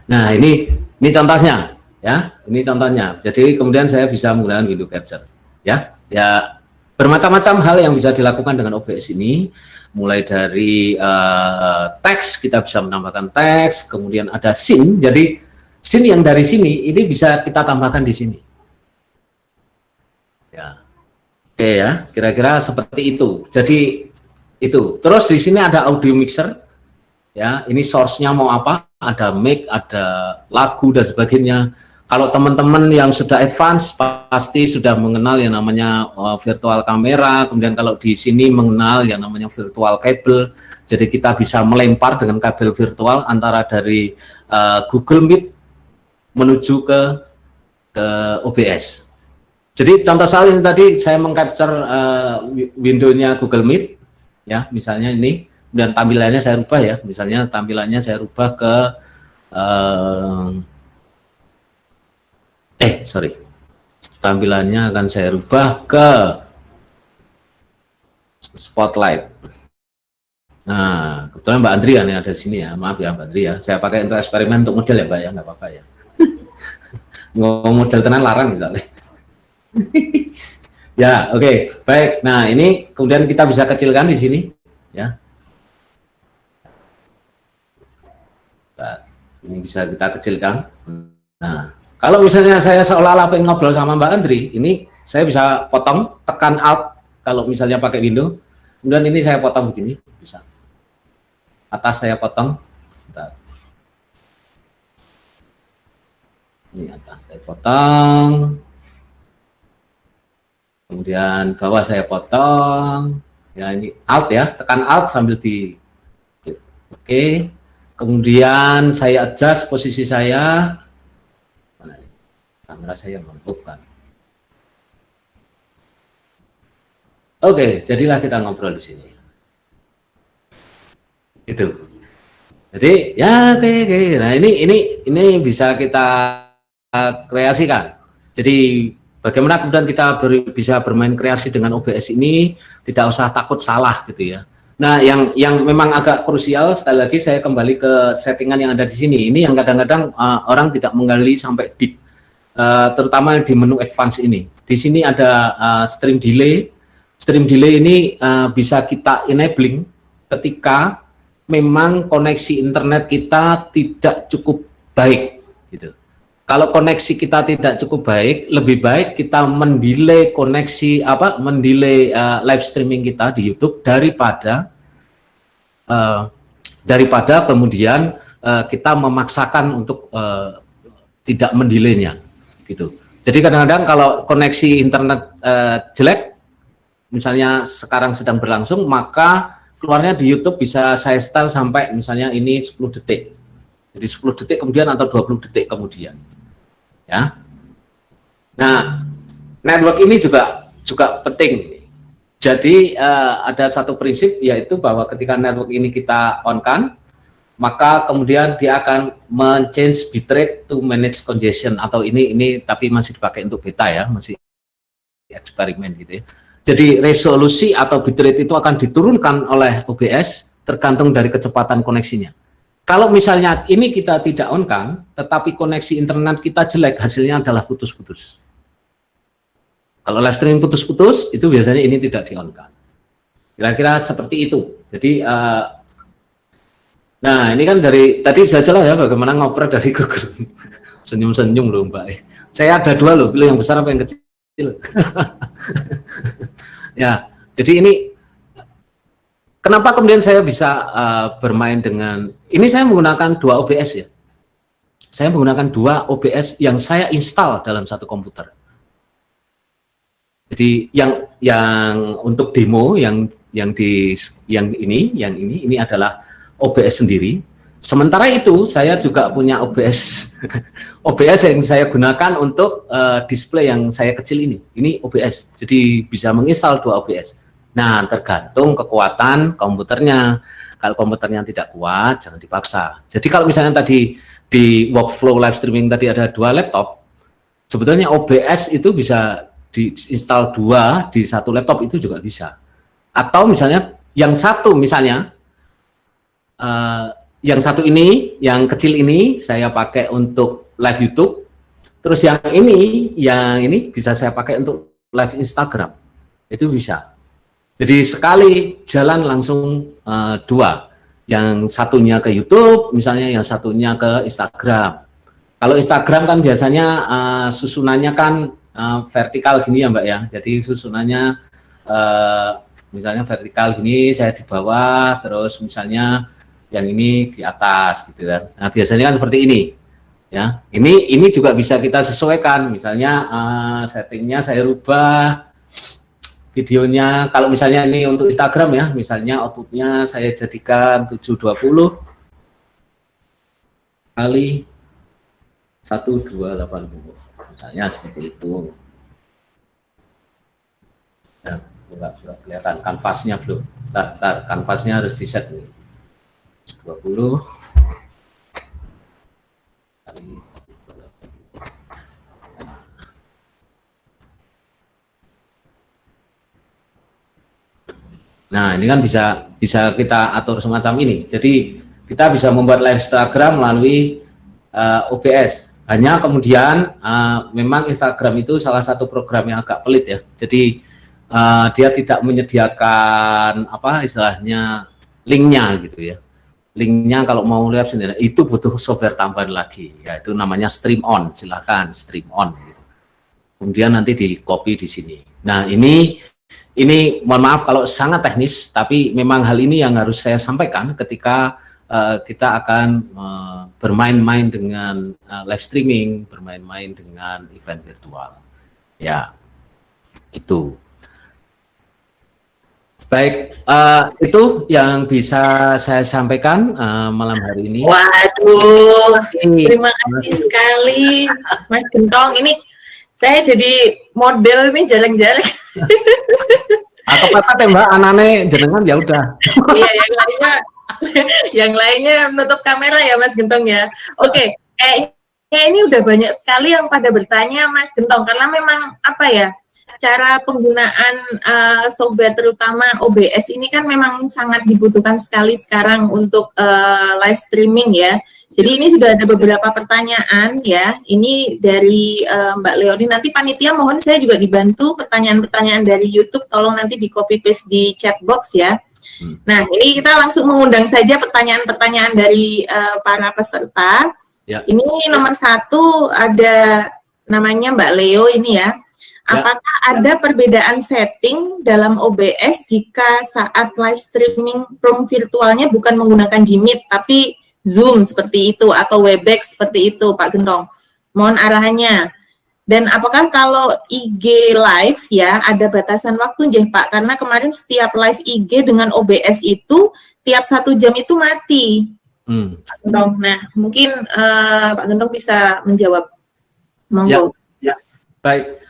Nah, ini contohnya ya. Ini contohnya. Jadi kemudian saya bisa menggunakan window capture ya. Ya, bermacam-macam hal yang bisa dilakukan dengan OBS ini. Mulai dari teks, kita bisa menambahkan teks, kemudian ada scene. Jadi scene yang dari sini ini bisa kita tambahkan di sini. Ya. Oke ya, kira-kira seperti itu. Jadi itu. Terus di sini ada audio mixer. Ya, ini source-nya mau apa? Ada mic, ada lagu dan sebagainya. Kalau teman-teman yang sudah advance pasti sudah mengenal yang namanya virtual kamera, kemudian kalau di sini mengenal yang namanya virtual cable. Jadi kita bisa melempar dengan kabel virtual antara dari Google Meet menuju ke OBS. Jadi contoh soal ini tadi saya mengcapture window-nya Google Meet, ya misalnya ini, dan tampilannya saya rubah ya, misalnya tampilannya saya rubah ke tampilannya akan saya rubah ke spotlight. Nah, kebetulan Mbak Andri yang ada di sini ya, maaf ya Mbak Andri ya, saya pakai untuk eksperimen untuk model ya Mbak ya, nggak apa-apa ya. Ngomong model tenan larang gitu. Ya, oke, baik. Nah, ini kemudian kita bisa kecilkan di sini, ya. Nah, ini bisa kita kecilkan. Nah, kalau misalnya saya seolah-olah pengen ngobrol sama Mbak Andri, ini saya bisa potong, tekan Alt kalau misalnya pakai Windows. Kemudian ini saya potong begini, bisa. Atas saya potong. Bentar. Ini atas saya potong. Kemudian bawah saya potong. Ya, ini Alt ya, tekan Alt sambil di Oke. Kemudian saya adjust posisi saya. Mana ini? Kamera saya membuka. Oke, jadilah kita ngobrol di sini. Itu. Jadi ya oke. Nah ini bisa kita kreasikan. Jadi bagaimana kemudian kita bisa bermain kreasi dengan OBS ini, tidak usah takut salah gitu ya. Nah, yang memang agak krusial, sekali lagi saya kembali ke settingan yang ada di sini. Ini yang kadang-kadang orang tidak menggali sampai deep. terutama di menu advance ini. Di sini ada stream delay. Stream delay ini bisa kita enabling ketika memang koneksi internet kita tidak cukup baik, gitu. Kalau koneksi kita tidak cukup baik, lebih baik kita mendelay koneksi mendelay live streaming kita di YouTube daripada kemudian kita memaksakan untuk tidak mendelaynya, gitu. Jadi kadang-kadang kalau koneksi internet jelek, misalnya sekarang sedang berlangsung, maka keluarnya di YouTube bisa saya setel sampai misalnya ini 10 detik. Jadi 10 detik kemudian atau 20 detik kemudian. Ya. Nah, network ini juga penting. Jadi ada satu prinsip, yaitu bahwa ketika network ini kita on-kan, maka kemudian dia akan men-change bitrate to manage congestion, atau ini tapi masih dipakai untuk beta ya, masih eksperimen gitu ya. Jadi resolusi atau bitrate itu akan diturunkan oleh OBS tergantung dari kecepatan koneksinya. Kalau misalnya ini kita tidak on-kan, tetapi koneksi internet kita jelek, hasilnya adalah putus-putus. Kalau live streaming putus-putus, itu biasanya ini tidak di-on-kan. Kira-kira seperti itu. Jadi, nah ini kan dari, tadi saya jelas ya bagaimana ngoper dari Google. Senyum-senyum loh Mbak. Saya ada dua loh, pilih yang besar apa yang kecil. Ya, jadi ini kenapa kemudian saya bisa bermain dengan ini? Saya menggunakan dua OBS ya. Saya menggunakan dua OBS yang saya install dalam satu komputer. Jadi yang untuk demo yang ini adalah OBS sendiri. Sementara itu saya juga punya OBS OBS yang saya gunakan untuk display yang saya kecil ini. Ini OBS. Jadi bisa menginstal dua OBS. Nah, tergantung kekuatan komputernya. Kalau komputernya tidak kuat, jangan dipaksa. Jadi kalau misalnya tadi di workflow live streaming tadi ada dua laptop, sebetulnya OBS itu bisa diinstal dua di satu laptop, itu juga bisa. Atau misalnya yang satu yang satu ini, yang kecil ini saya pakai untuk live YouTube, terus yang ini bisa saya pakai untuk live Instagram, itu bisa. Jadi sekali jalan langsung dua, yang satunya ke YouTube, misalnya yang satunya ke Instagram. Kalau Instagram kan biasanya susunannya kan vertikal gini ya Mbak ya, jadi susunannya misalnya vertikal gini, saya di bawah, terus misalnya yang ini di atas gitu kan. Nah biasanya kan seperti ini ya. Ini juga bisa kita sesuaikan, misalnya settingnya saya rubah videonya. Kalau misalnya ini untuk Instagram ya, misalnya outputnya saya jadikan 720 kali 1280, misalnya seperti itu. Ya, enggak kelihatan kanvasnya belum. Tar, kanvasnya harus di set nih. 20 kali. Nah, ini kan bisa kita atur semacam ini. Jadi kita bisa membuat live Instagram melalui OBS. Hanya kemudian memang Instagram itu salah satu program yang agak pelit ya. Jadi dia tidak menyediakan istilahnya linknya gitu ya. Linknya kalau mau lihat sendiri itu butuh software tambahan lagi. Ya itu namanya stream on. Silahkan stream on. Gitu. Kemudian nanti di copy di sini. Nah ini mohon maaf kalau sangat teknis, tapi memang hal ini yang harus saya sampaikan ketika kita akan bermain-main dengan live streaming, bermain-main dengan event virtual. Ya, gitu. Baik, itu yang bisa saya sampaikan malam hari ini. Waduh, terima kasih sekali Mas Gentong. Ini saya jadi model nih jalan-jalan. Atau kata Mbak, anane jenengan ya udah. Iya, yang lainnya menutup kamera ya Mas Gentong ya. Oke, kayaknya ini udah banyak sekali yang pada bertanya Mas Gentong, karena memang cara penggunaan software terutama OBS ini kan memang sangat dibutuhkan sekali sekarang untuk live streaming ya. Jadi ini sudah ada beberapa pertanyaan ya. Ini dari Mbak Leoni. Nanti panitia mohon saya juga dibantu pertanyaan-pertanyaan dari YouTube. Tolong nanti di copy paste di chat box ya. Nah, ini kita langsung mengundang saja pertanyaan-pertanyaan dari para peserta. Ya. Ini nomor 1 ada namanya Mbak Leo ini ya. Apakah ada perbedaan setting dalam OBS jika saat live streaming room virtualnya bukan menggunakan Jmeet tapi Zoom seperti itu atau Webex seperti itu, Pak Gentong? Mohon arahannya. Dan apakah kalau IG live ya ada batasan waktu nggih Pak? Karena kemarin setiap live IG dengan OBS itu tiap 1 jam itu mati. Pak Gentong. Nah, mungkin Pak Gentong bisa menjawab. Monggo. Ya. Baik.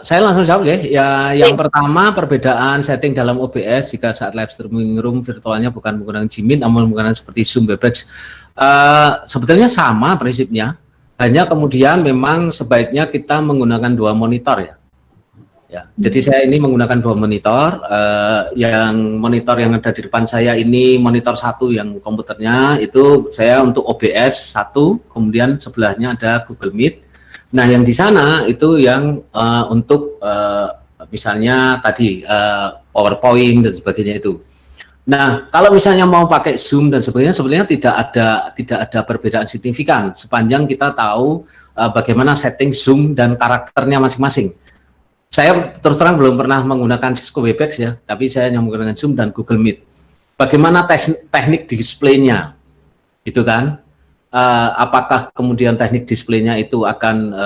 Saya langsung jawab ya. Yang pertama, perbedaan setting dalam OBS jika saat live streaming room virtualnya bukan menggunakan Jmeet namun menggunakan seperti Zoom, Webex. Sebetulnya sama prinsipnya, hanya kemudian memang sebaiknya kita menggunakan 2 monitor ya. Jadi saya ini menggunakan 2 monitor. Yang monitor yang ada di depan saya ini monitor 1 yang komputernya itu saya untuk OBS 1, kemudian sebelahnya ada Google Meet. Nah, yang di sana itu yang untuk misalnya tadi PowerPoint dan sebagainya itu. Nah, kalau misalnya mau pakai Zoom dan sebagainya, sebenarnya tidak ada perbedaan signifikan sepanjang kita tahu bagaimana setting Zoom dan karakternya masing-masing. Saya terus terang belum pernah menggunakan Cisco Webex ya, tapi saya hanya menggunakan Zoom dan Google Meet. Bagaimana teknik displaynya, itu kan? Apakah kemudian teknik displaynya itu akan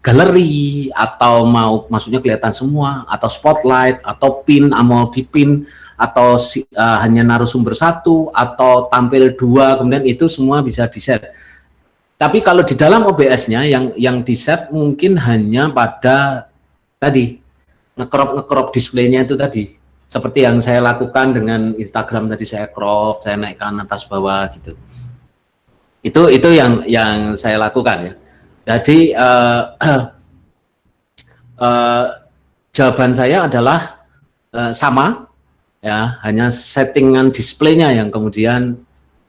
galeri atau maksudnya kelihatan semua atau spotlight atau pin mau dipin atau hanya narasumber 1 atau tampil 2 kemudian itu semua bisa di-set. Tapi kalau di dalam OBS-nya yang di-set mungkin hanya pada tadi nge-crop displaynya itu tadi. Seperti yang saya lakukan dengan Instagram tadi, saya crop, saya naikkan atas bawah gitu. Itu yang saya lakukan ya. Jadi jawaban saya adalah sama ya, hanya settingan displaynya yang kemudian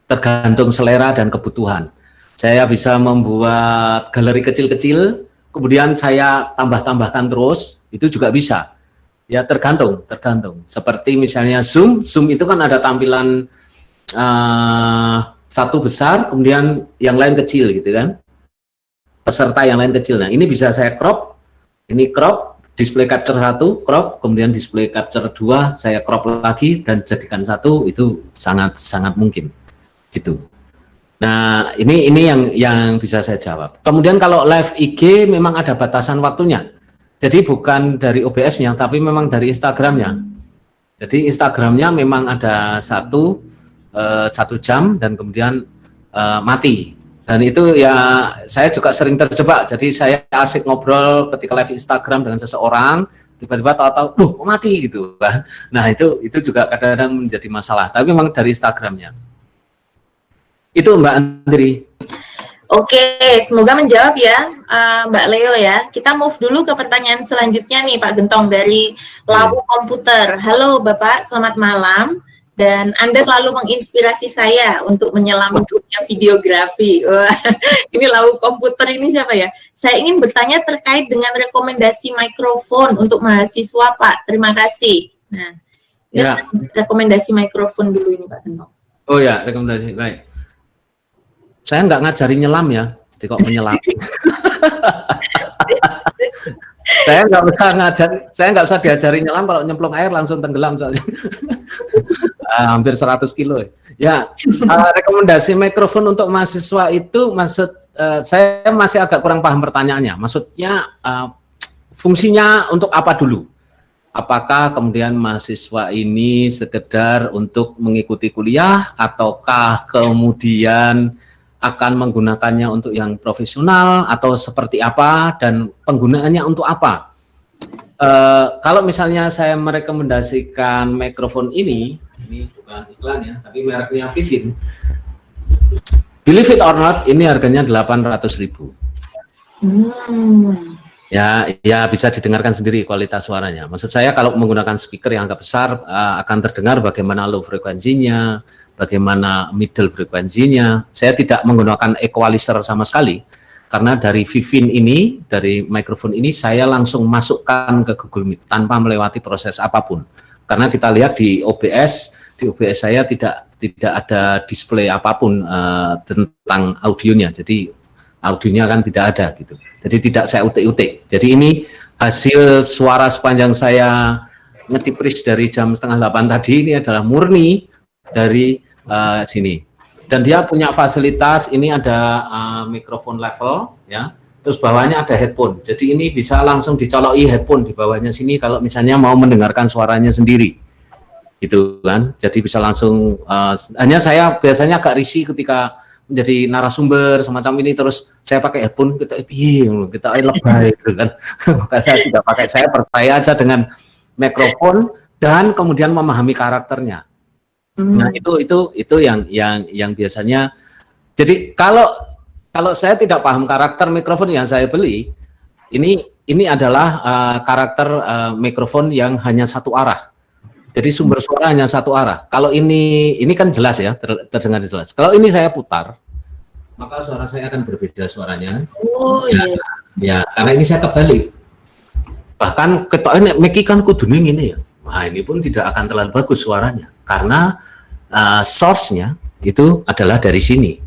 tergantung selera dan kebutuhan. Saya bisa membuat galeri kecil-kecil, kemudian saya tambah-tambahkan terus, itu juga bisa. Ya tergantung. Seperti misalnya Zoom itu kan ada tampilan 1 besar, kemudian yang lain kecil gitu kan, peserta yang lain kecil. Nah ini bisa saya crop, ini crop, display capture 1, crop, kemudian display capture 2, saya crop lagi dan jadikan 1, itu sangat mungkin gitu. Nah ini yang bisa saya jawab. Kemudian kalau live IG memang ada batasan waktunya, jadi bukan dari OBS-nya tapi memang dari Instagram-nya. Jadi Instagram-nya memang ada 1 jam dan kemudian mati, dan itu ya saya juga sering terjebak. Jadi saya asik ngobrol ketika live Instagram dengan seseorang, tiba-tiba tahu-tahu loh mati gitu kan. Nah itu juga kadang-kadang menjadi masalah, tapi memang dari Instagram-nya itu, Mbak Andri. Oke, semoga menjawab ya Mbak Leo ya. Kita move dulu ke pertanyaan selanjutnya nih Pak Gentong dari Lawu Komputer. Halo Bapak, selamat malam. Dan Anda selalu menginspirasi saya untuk menyelam dunia videografi. Wah, ini Lawu Komputer ini siapa ya? Saya ingin bertanya terkait dengan rekomendasi mikrofon untuk mahasiswa, Pak. Terima kasih. Nah, ya. Rekomendasi mikrofon dulu ini, Pak Gentong. Oh ya, rekomendasi. Baik. Saya nggak ngajari nyelam ya, jadi kok menyelam. Saya nggak usah diajari nyelam, kalau nyemplung air langsung tenggelam soalnya. Hampir 100 kilo ya. Rekomendasi mikrofon untuk mahasiswa itu saya masih agak kurang paham pertanyaannya. Maksudnya fungsinya untuk apa dulu? Apakah kemudian mahasiswa ini sekedar untuk mengikuti kuliah ataukah kemudian akan menggunakannya untuk yang profesional atau seperti apa, dan penggunaannya untuk apa? Kalau misalnya saya merekomendasikan mikrofon ini bukan iklan ya, tapi mereknya Vivin. Believe it or not, ini harganya 800.000. Ya bisa didengarkan sendiri kualitas suaranya. Maksud saya kalau menggunakan speaker yang agak besar akan terdengar bagaimana low frekuensinya, bagaimana middle frekuensinya. Saya tidak menggunakan equalizer sama sekali karena dari Vivin ini, dari mikrofon ini saya langsung masukkan ke Google Meet tanpa melewati proses apapun. Karena kita lihat di OBS saya tidak ada display apapun tentang audionya. Jadi audionya kan tidak ada gitu. Jadi tidak saya utik-utik. Jadi ini hasil suara sepanjang saya ngetipris dari jam 7:30 tadi ini adalah murni dari sini. Dan dia punya fasilitas ini ada mikrofon level ya. Terus bawahnya ada headphone. Jadi ini bisa langsung dicoloki headphone di bawahnya sini kalau misalnya mau mendengarkan suaranya sendiri. Gitu kan. Jadi bisa langsung hanya saya biasanya agak risih ketika menjadi narasumber semacam ini terus saya pakai headphone kita lebay gitu kan. Maka saya tidak pakai, saya percaya aja dengan mikrofon dan kemudian memahami karakternya. Nah, itu yang biasanya. Jadi kalau saya tidak paham karakter mikrofon yang saya beli, ini adalah karakter mikrofon yang hanya satu arah. Jadi sumber suara hanya satu arah. Kalau ini kan jelas ya, terdengar jelas. Kalau ini saya putar, maka suara saya akan berbeda suaranya. Oh iya. Ya, karena ini saya kebalik. Bahkan ketoknya Meki kan kuduning ini ya. Wah, ini pun tidak akan terlalu bagus suaranya karena source-nya itu adalah dari sini.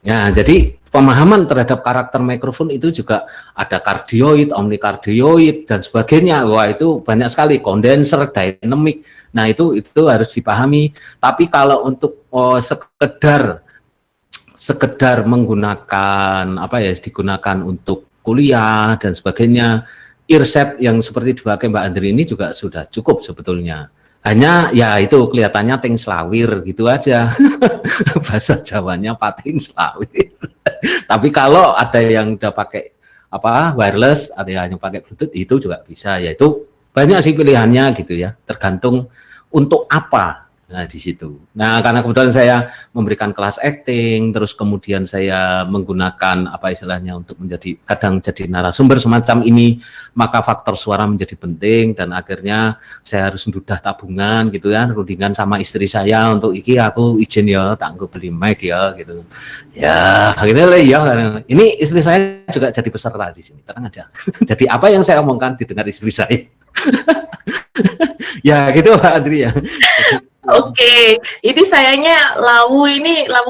Ya, jadi pemahaman terhadap karakter mikrofon itu juga ada kardioid, omnikardioid dan sebagainya. Wah, itu banyak sekali, kondenser, dynamic. Nah, itu harus dipahami. Tapi kalau untuk sekedar menggunakan digunakan untuk kuliah dan sebagainya, earset yang seperti dipakai Mbak Andri ini juga sudah cukup sebetulnya. Hanya ya itu kelihatannya ting selawir gitu aja. Bahasa Jawanya pating selawir. Tapi kalau ada yang udah pakai wireless, ada yang pakai Bluetooth, itu juga bisa. Yaitu banyak sih pilihannya gitu ya. Tergantung untuk apa. Nah, di situ. Nah, karena kebetulan saya memberikan kelas acting, terus kemudian saya menggunakan untuk kadang jadi narasumber semacam ini, maka faktor suara menjadi penting dan akhirnya saya harus mendudah tabungan gitu ya, rundingan sama istri saya untuk aku izin ya, tak beli mic ya gitu. Ya, akhirnya ya. Ini istri saya juga jadi peserta di sini, tenang aja. Jadi apa yang saya omongkan didengar istri saya. Ya gitu Pak Andri ya. Oke, ini sayangnya Lawu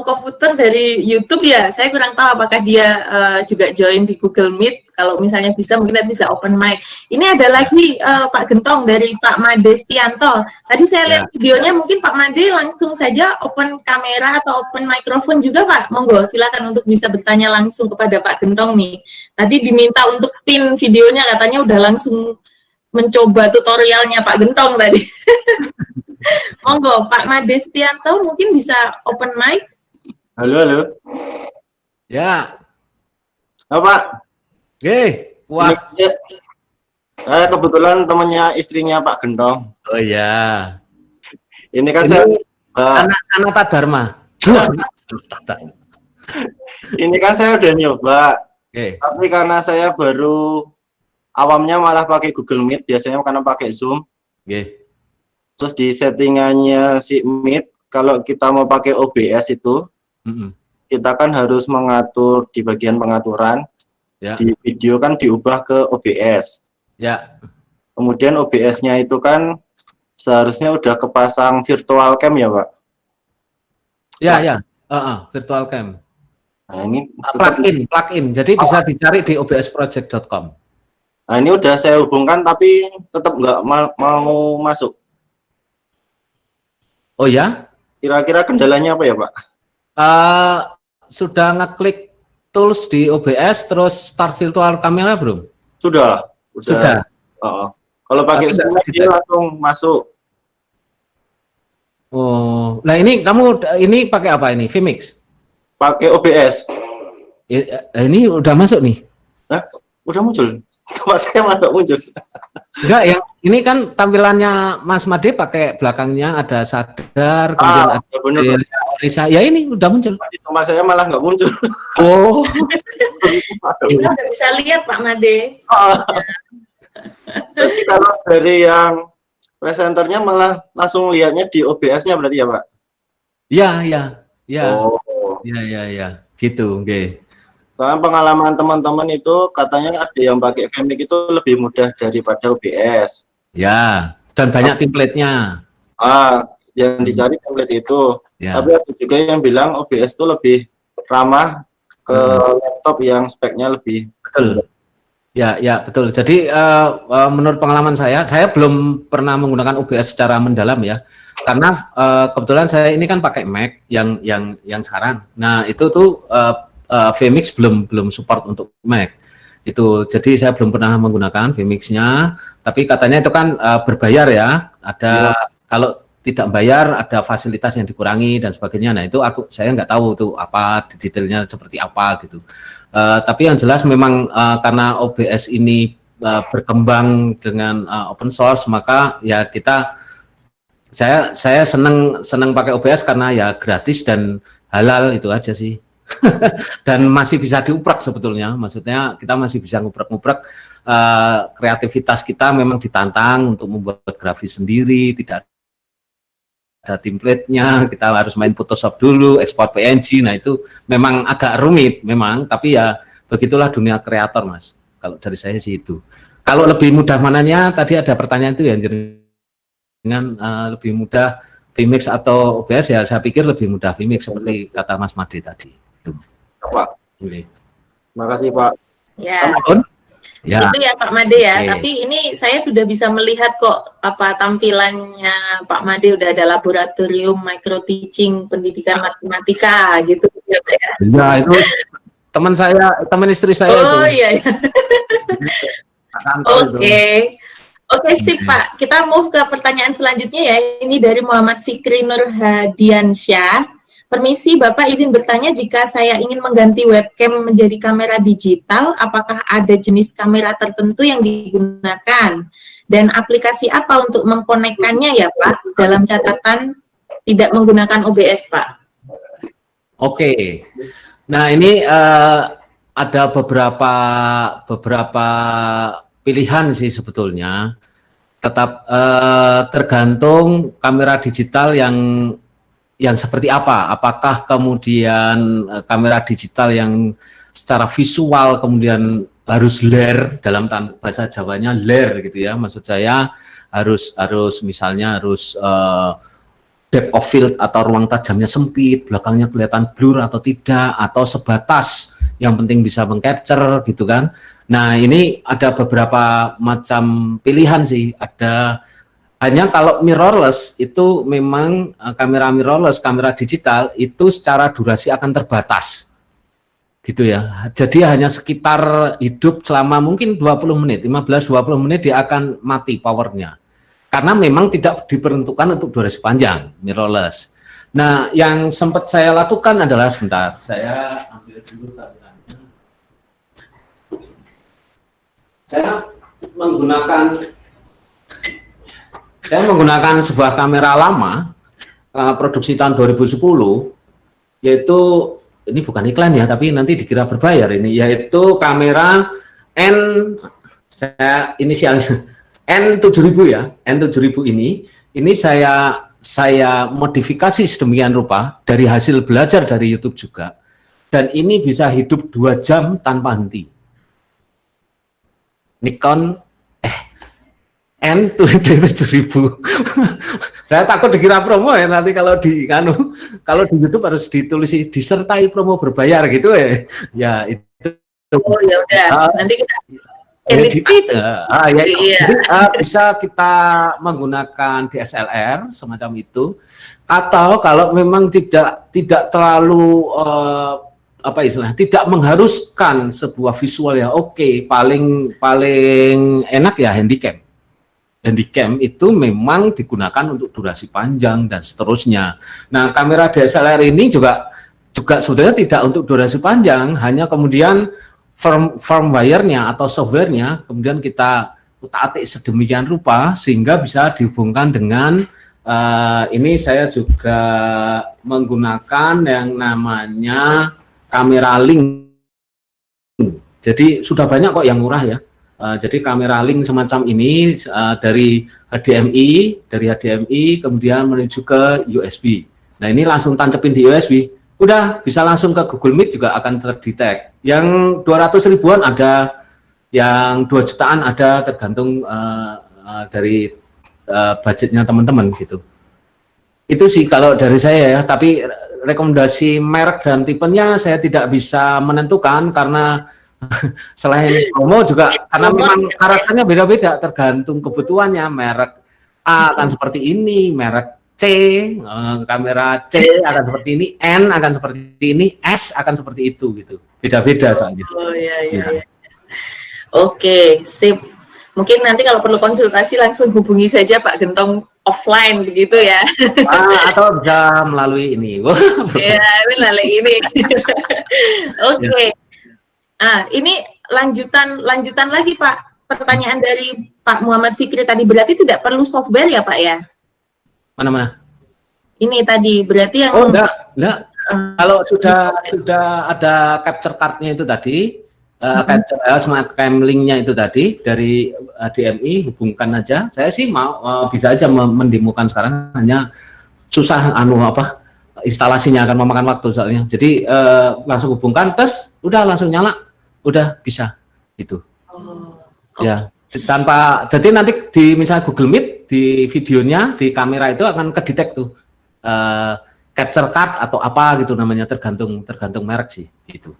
komputer dari YouTube ya. Saya kurang tahu apakah dia juga join di Google Meet. Kalau misalnya bisa, mungkin bisa open mic. Ini ada lagi Pak Gentong dari Pak Made Stianto. Tadi saya lihat videonya, mungkin Pak Made langsung saja open kamera atau open mikrofon juga Pak. Monggo, silakan untuk bisa bertanya langsung kepada Pak Gentong nih. Tadi diminta untuk pin videonya, katanya udah langsung mencoba tutorialnya Pak Gentong tadi. Monggo, Pak Made Stianto mungkin bisa open mic. Halo. Ya. Pak. Wah. Saya kebetulan temannya istrinya Pak Gentong. Oh iya. Ini kan saya anak Sanata Dharma. Ini kan saya udah nyoba. Tapi karena saya baru awamnya malah pakai Google Meet, biasanya karena pakai Zoom. Terus di settingannya si Meet, kalau kita mau pakai OBS itu, kita kan harus mengatur di bagian pengaturan. Di video kan diubah ke OBS. Kemudian OBS-nya itu kan seharusnya udah kepasang virtual cam ya Pak? Virtual cam. Nah ini plugin. Jadi bisa dicari di obsproject.com. Nah ini udah saya hubungkan tapi tetap nggak mau masuk. Oh ya? Kira-kira kendalanya apa ya Pak? Sudah ngeklik tools di OBS terus start virtual kamera belum? Sudah. Kalau pakai Zoom dia langsung masuk. Oh, nah ini kamu pakai apa ini? Vmix? Pakai OBS. Ini udah masuk nih? Udah muncul. Tempat saya malah muncul. Enggak, yang ini kan tampilannya Mas Made pakai belakangnya ada sadar, kemudian ada Risa, ya ini udah muncul. Di tempat saya malah nggak muncul. Oh. Kita udah bisa lihat Pak Made. Jadi kalau dari yang presenternya malah langsung lihatnya di OBS-nya berarti ya Pak? Ya, ya. Oh. Ya. Gitu, oke. Soalnya pengalaman teman-teman itu katanya ada yang pakai Vmix itu lebih mudah daripada OBS. Ya, dan banyak template-nya. Yang dicari template itu. Ya. Tapi ada juga yang bilang OBS itu lebih ramah ke laptop yang speknya lebih. Betul. Ya, betul. Jadi menurut pengalaman saya belum pernah menggunakan OBS secara mendalam ya. Karena kebetulan saya ini kan pakai Mac yang sekarang. Nah, itu tuh Vmix belum support untuk Mac. Itu. Jadi saya belum pernah menggunakan Vmix-nya, tapi katanya itu kan berbayar ya. Ada kalau tidak bayar ada fasilitas yang dikurangi dan sebagainya. Nah, itu saya nggak tahu tuh apa detailnya seperti apa gitu. Tapi yang jelas memang karena OBS ini berkembang dengan open source, maka ya saya senang pakai OBS karena ya gratis dan halal, itu aja sih. Dan masih bisa diuprek sebetulnya, maksudnya kita masih bisa nguprek-nguprek, kreativitas kita memang ditantang untuk membuat grafis sendiri, tidak ada template-nya, kita harus main Photoshop dulu, ekspor PNG. Nah, itu memang agak rumit memang, tapi ya begitulah dunia kreator, Mas. Kalau dari saya sih itu. Kalau lebih mudah mananya, tadi ada pertanyaan itu ya, dengan lebih mudah Vmix atau OBS, ya saya pikir lebih mudah Vmix seperti kata Mas Made tadi. Pak. Terima kasih Pak. Ya. Ya. Itu ya Pak Made ya. Oke. Tapi ini saya sudah bisa melihat kok apa tampilannya Pak Made, udah ada laboratorium micro teaching pendidikan matematika gitu ya Pak ya. Ya, itu teman istri saya itu. Oh iya. Oke, sip Pak. Kita move ke pertanyaan selanjutnya ya. Ini dari Muhammad Fikri Nur Hadiansyah. Permisi Bapak, izin bertanya, jika saya ingin mengganti webcam menjadi kamera digital, apakah ada jenis kamera tertentu yang digunakan? Dan aplikasi apa untuk mengkonekkannya ya Pak? Dalam catatan tidak menggunakan OBS Pak. Oke. Nah, ini ada beberapa pilihan sih sebetulnya. Tetap tergantung kamera digital yang seperti apa. Apakah kemudian kamera digital yang secara visual kemudian harus ler, dalam bahasa Jawanya ler gitu ya. Maksud saya harus misalnya harus depth of field atau ruang tajamnya sempit, belakangnya kelihatan blur atau tidak, atau sebatas, yang penting bisa mengcapture gitu kan. Nah, ini ada beberapa macam pilihan sih. Hanya kalau mirrorless itu memang kamera mirrorless, kamera digital itu secara durasi akan terbatas. Gitu ya. Jadi hanya sekitar hidup selama mungkin 20 menit, 15-20 menit dia akan mati powernya. Karena memang tidak diperuntukkan untuk durasi panjang, mirrorless. Nah, yang sempat saya lakukan adalah, sebentar, saya ambil dulu kameranya. Saya menggunakan sebuah kamera lama, produksi tahun 2010, yaitu, ini bukan iklan ya, tapi nanti dikira berbayar ini, yaitu kamera inisialnya N7000 ya, N7000 ini saya modifikasi sedemikian rupa dari hasil belajar dari YouTube juga, dan ini bisa hidup 2 jam tanpa henti. Nikon N7000. Saya takut dikira promo ya nanti kalau di YouTube harus ditulis disertai promo berbayar gitu ya. Ya itu. Oh ya udah, nanti kita Jadi bisa kita menggunakan DSLR semacam itu, atau kalau memang tidak terlalu tidak mengharuskan sebuah visual ya paling enak ya handycam. Handycam itu memang digunakan untuk durasi panjang dan seterusnya. Nah, kamera DSLR ini juga sebetulnya tidak untuk durasi panjang, hanya kemudian firmware-nya atau software-nya kemudian kita utak-atik sedemikian rupa sehingga bisa dihubungkan dengan Ini saya juga menggunakan yang namanya kamera link. Jadi sudah banyak kok yang murah ya. Jadi kamera link semacam ini dari HDMI kemudian menuju ke USB. Nah ini langsung tancepin di USB, udah bisa langsung ke Google Meet juga akan terdetek. Yang 200 ribuan ada, yang 2 jutaan ada, tergantung dari budgetnya teman-teman gitu. Itu sih kalau dari saya ya, tapi rekomendasi merek dan tipenya saya tidak bisa menentukan karena selain promo juga karena memang karakternya beda-beda tergantung kebutuhannya. Merek A akan seperti ini, merek C, kamera C akan seperti ini, N akan seperti ini, S akan seperti itu gitu. Beda-beda soalnya. Oh iya. Oke, sip. Mungkin nanti kalau perlu konsultasi langsung hubungi saja Pak Gentong offline begitu ya. Atau bisa melalui ini. Ya, melalui ini. Oke. Ini lanjutan lagi Pak. Pertanyaan dari Pak Muhammad Fikri tadi, berarti tidak perlu software ya Pak ya? Mana? Ini tadi berarti yang enggak. Kalau sudah ada capture card-nya itu tadi, smart cam link-nya itu tadi dari HDMI, hubungkan aja. Saya sih mau bisa aja mendemokan sekarang, hanya susah instalasinya akan memakan waktu soalnya. Jadi langsung hubungkan, terus udah langsung nyala. Udah bisa itu. Ya, jadi nanti di misalnya Google Meet di videonya di kamera itu akan kedetek tuh capture card atau apa gitu namanya, tergantung merek sih gitu.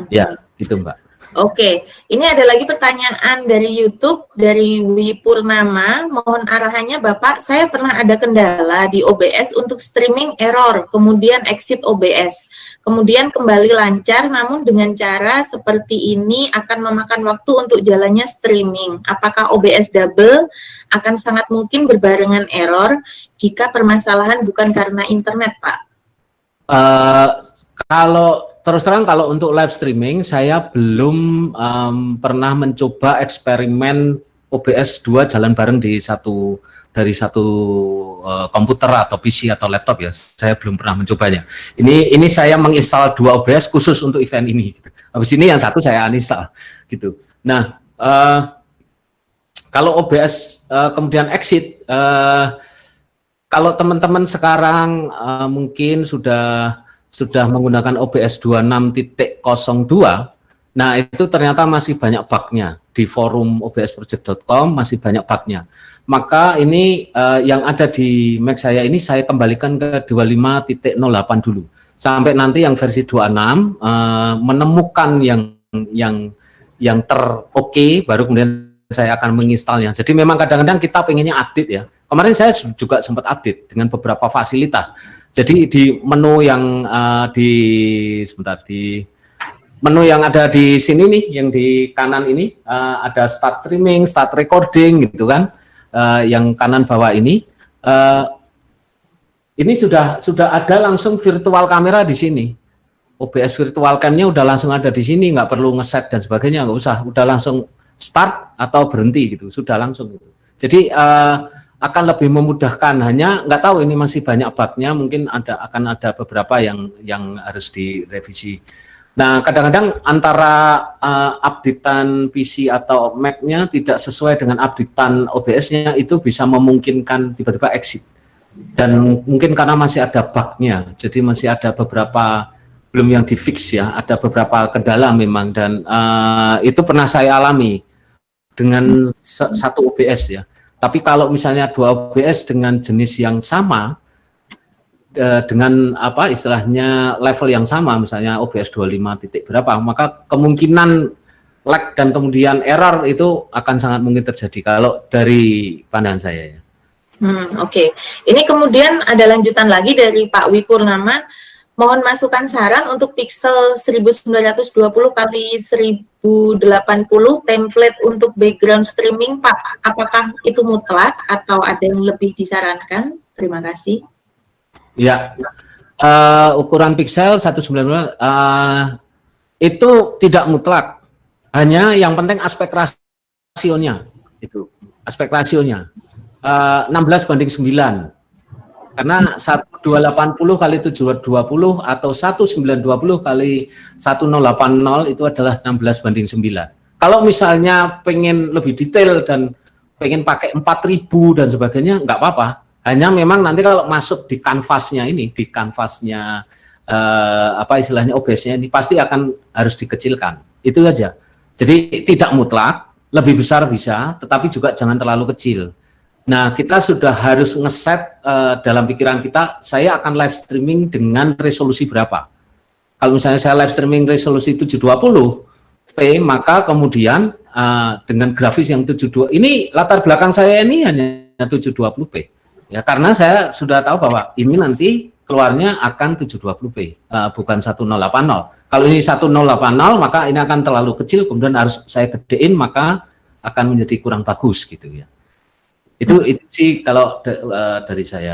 Ya, gitu Mbak. Oke, ini ada lagi pertanyaan dari YouTube dari Wi Purnama. Mohon arahannya Bapak, saya pernah ada kendala di OBS untuk streaming error, kemudian exit OBS, kemudian kembali lancar, namun dengan cara seperti ini akan memakan waktu untuk jalannya streaming. Apakah OBS double akan sangat mungkin berbarengan error jika permasalahan bukan karena internet, Pak? Terus terang kalau untuk live streaming saya belum pernah mencoba eksperimen OBS 2 jalan bareng dari satu komputer atau PC atau laptop ya. Saya belum pernah mencobanya. Ini saya menginstal 2 OBS khusus untuk event ini. Habis ini yang satu saya uninstall gitu. Nah, kalau OBS kemudian exit, kalau teman-teman sekarang mungkin sudah menggunakan OBS 26.02, nah itu ternyata masih banyak bug-nya. Di forum obsproject.com masih banyak bug-nya. Maka ini yang ada di Mac saya ini saya kembalikan ke 25.08 dulu. Sampai nanti yang versi 26 menemukan yang ter-oke, baru kemudian saya akan menginstalnya. Jadi memang kadang-kadang kita pengennya update ya. Kemarin saya juga sempat update dengan beberapa fasilitas. Jadi di menu yang di menu yang ada di sini nih, yang di kanan ini ada start streaming, start recording gitu kan, yang kanan bawah ini sudah ada langsung virtual kamera di sini. OBS virtual cam-nya udah langsung ada di sini, nggak perlu ngeset dan sebagainya, nggak usah, udah langsung start atau berhenti gitu, sudah langsung gitu. Jadi akan lebih memudahkan, hanya nggak tahu ini masih banyak bug-nya, mungkin akan ada beberapa yang harus direvisi. Nah, kadang-kadang antara updatean PC atau Mac-nya tidak sesuai dengan updatean OBS-nya, itu bisa memungkinkan tiba-tiba exit. Dan mungkin karena masih ada bug-nya, jadi masih ada beberapa belum yang di-fix ya, ada beberapa kendala memang, dan itu pernah saya alami dengan satu OBS ya. Tapi kalau misalnya 2 OBS dengan jenis yang sama, dengan apa istilahnya level yang sama, misalnya OBS 25 titik berapa, maka kemungkinan lag dan kemudian error itu akan sangat mungkin terjadi kalau dari pandangan saya ya. Oke. Ini kemudian ada lanjutan lagi dari Pak Wi Purnama. Mohon masukan saran untuk pixel 1920 kali 1080 template untuk background streaming, Pak. Apakah itu mutlak atau ada yang lebih disarankan? Terima kasih. Ya, ukuran pixel 190 itu tidak mutlak. Hanya yang penting aspek rasionya itu. Aspek rasionya 16:9. Karena 1280 kali 720 atau 1920 kali 1080 itu adalah 16:9. Kalau misalnya pengen lebih detail dan pengen pakai 4000 dan sebagainya, nggak apa-apa. Hanya memang nanti kalau masuk di kanvasnya ini, di kanvasnya apa istilahnya OBS-nya ini pasti akan harus dikecilkan. Itu saja. Jadi tidak mutlak, lebih besar bisa, tetapi juga jangan terlalu kecil. Nah, kita sudah harus ngeset dalam pikiran kita, saya akan live streaming dengan resolusi berapa. Kalau misalnya saya live streaming resolusi 720p, maka kemudian dengan grafis yang 72, ini latar belakang saya ini hanya 720p. Ya, karena saya sudah tahu bahwa ini nanti keluarnya akan 720p, bukan 1080. Kalau ini 1080, maka ini akan terlalu kecil, kemudian harus saya gedein, maka akan menjadi kurang bagus gitu ya. Itu sih kalau dari saya.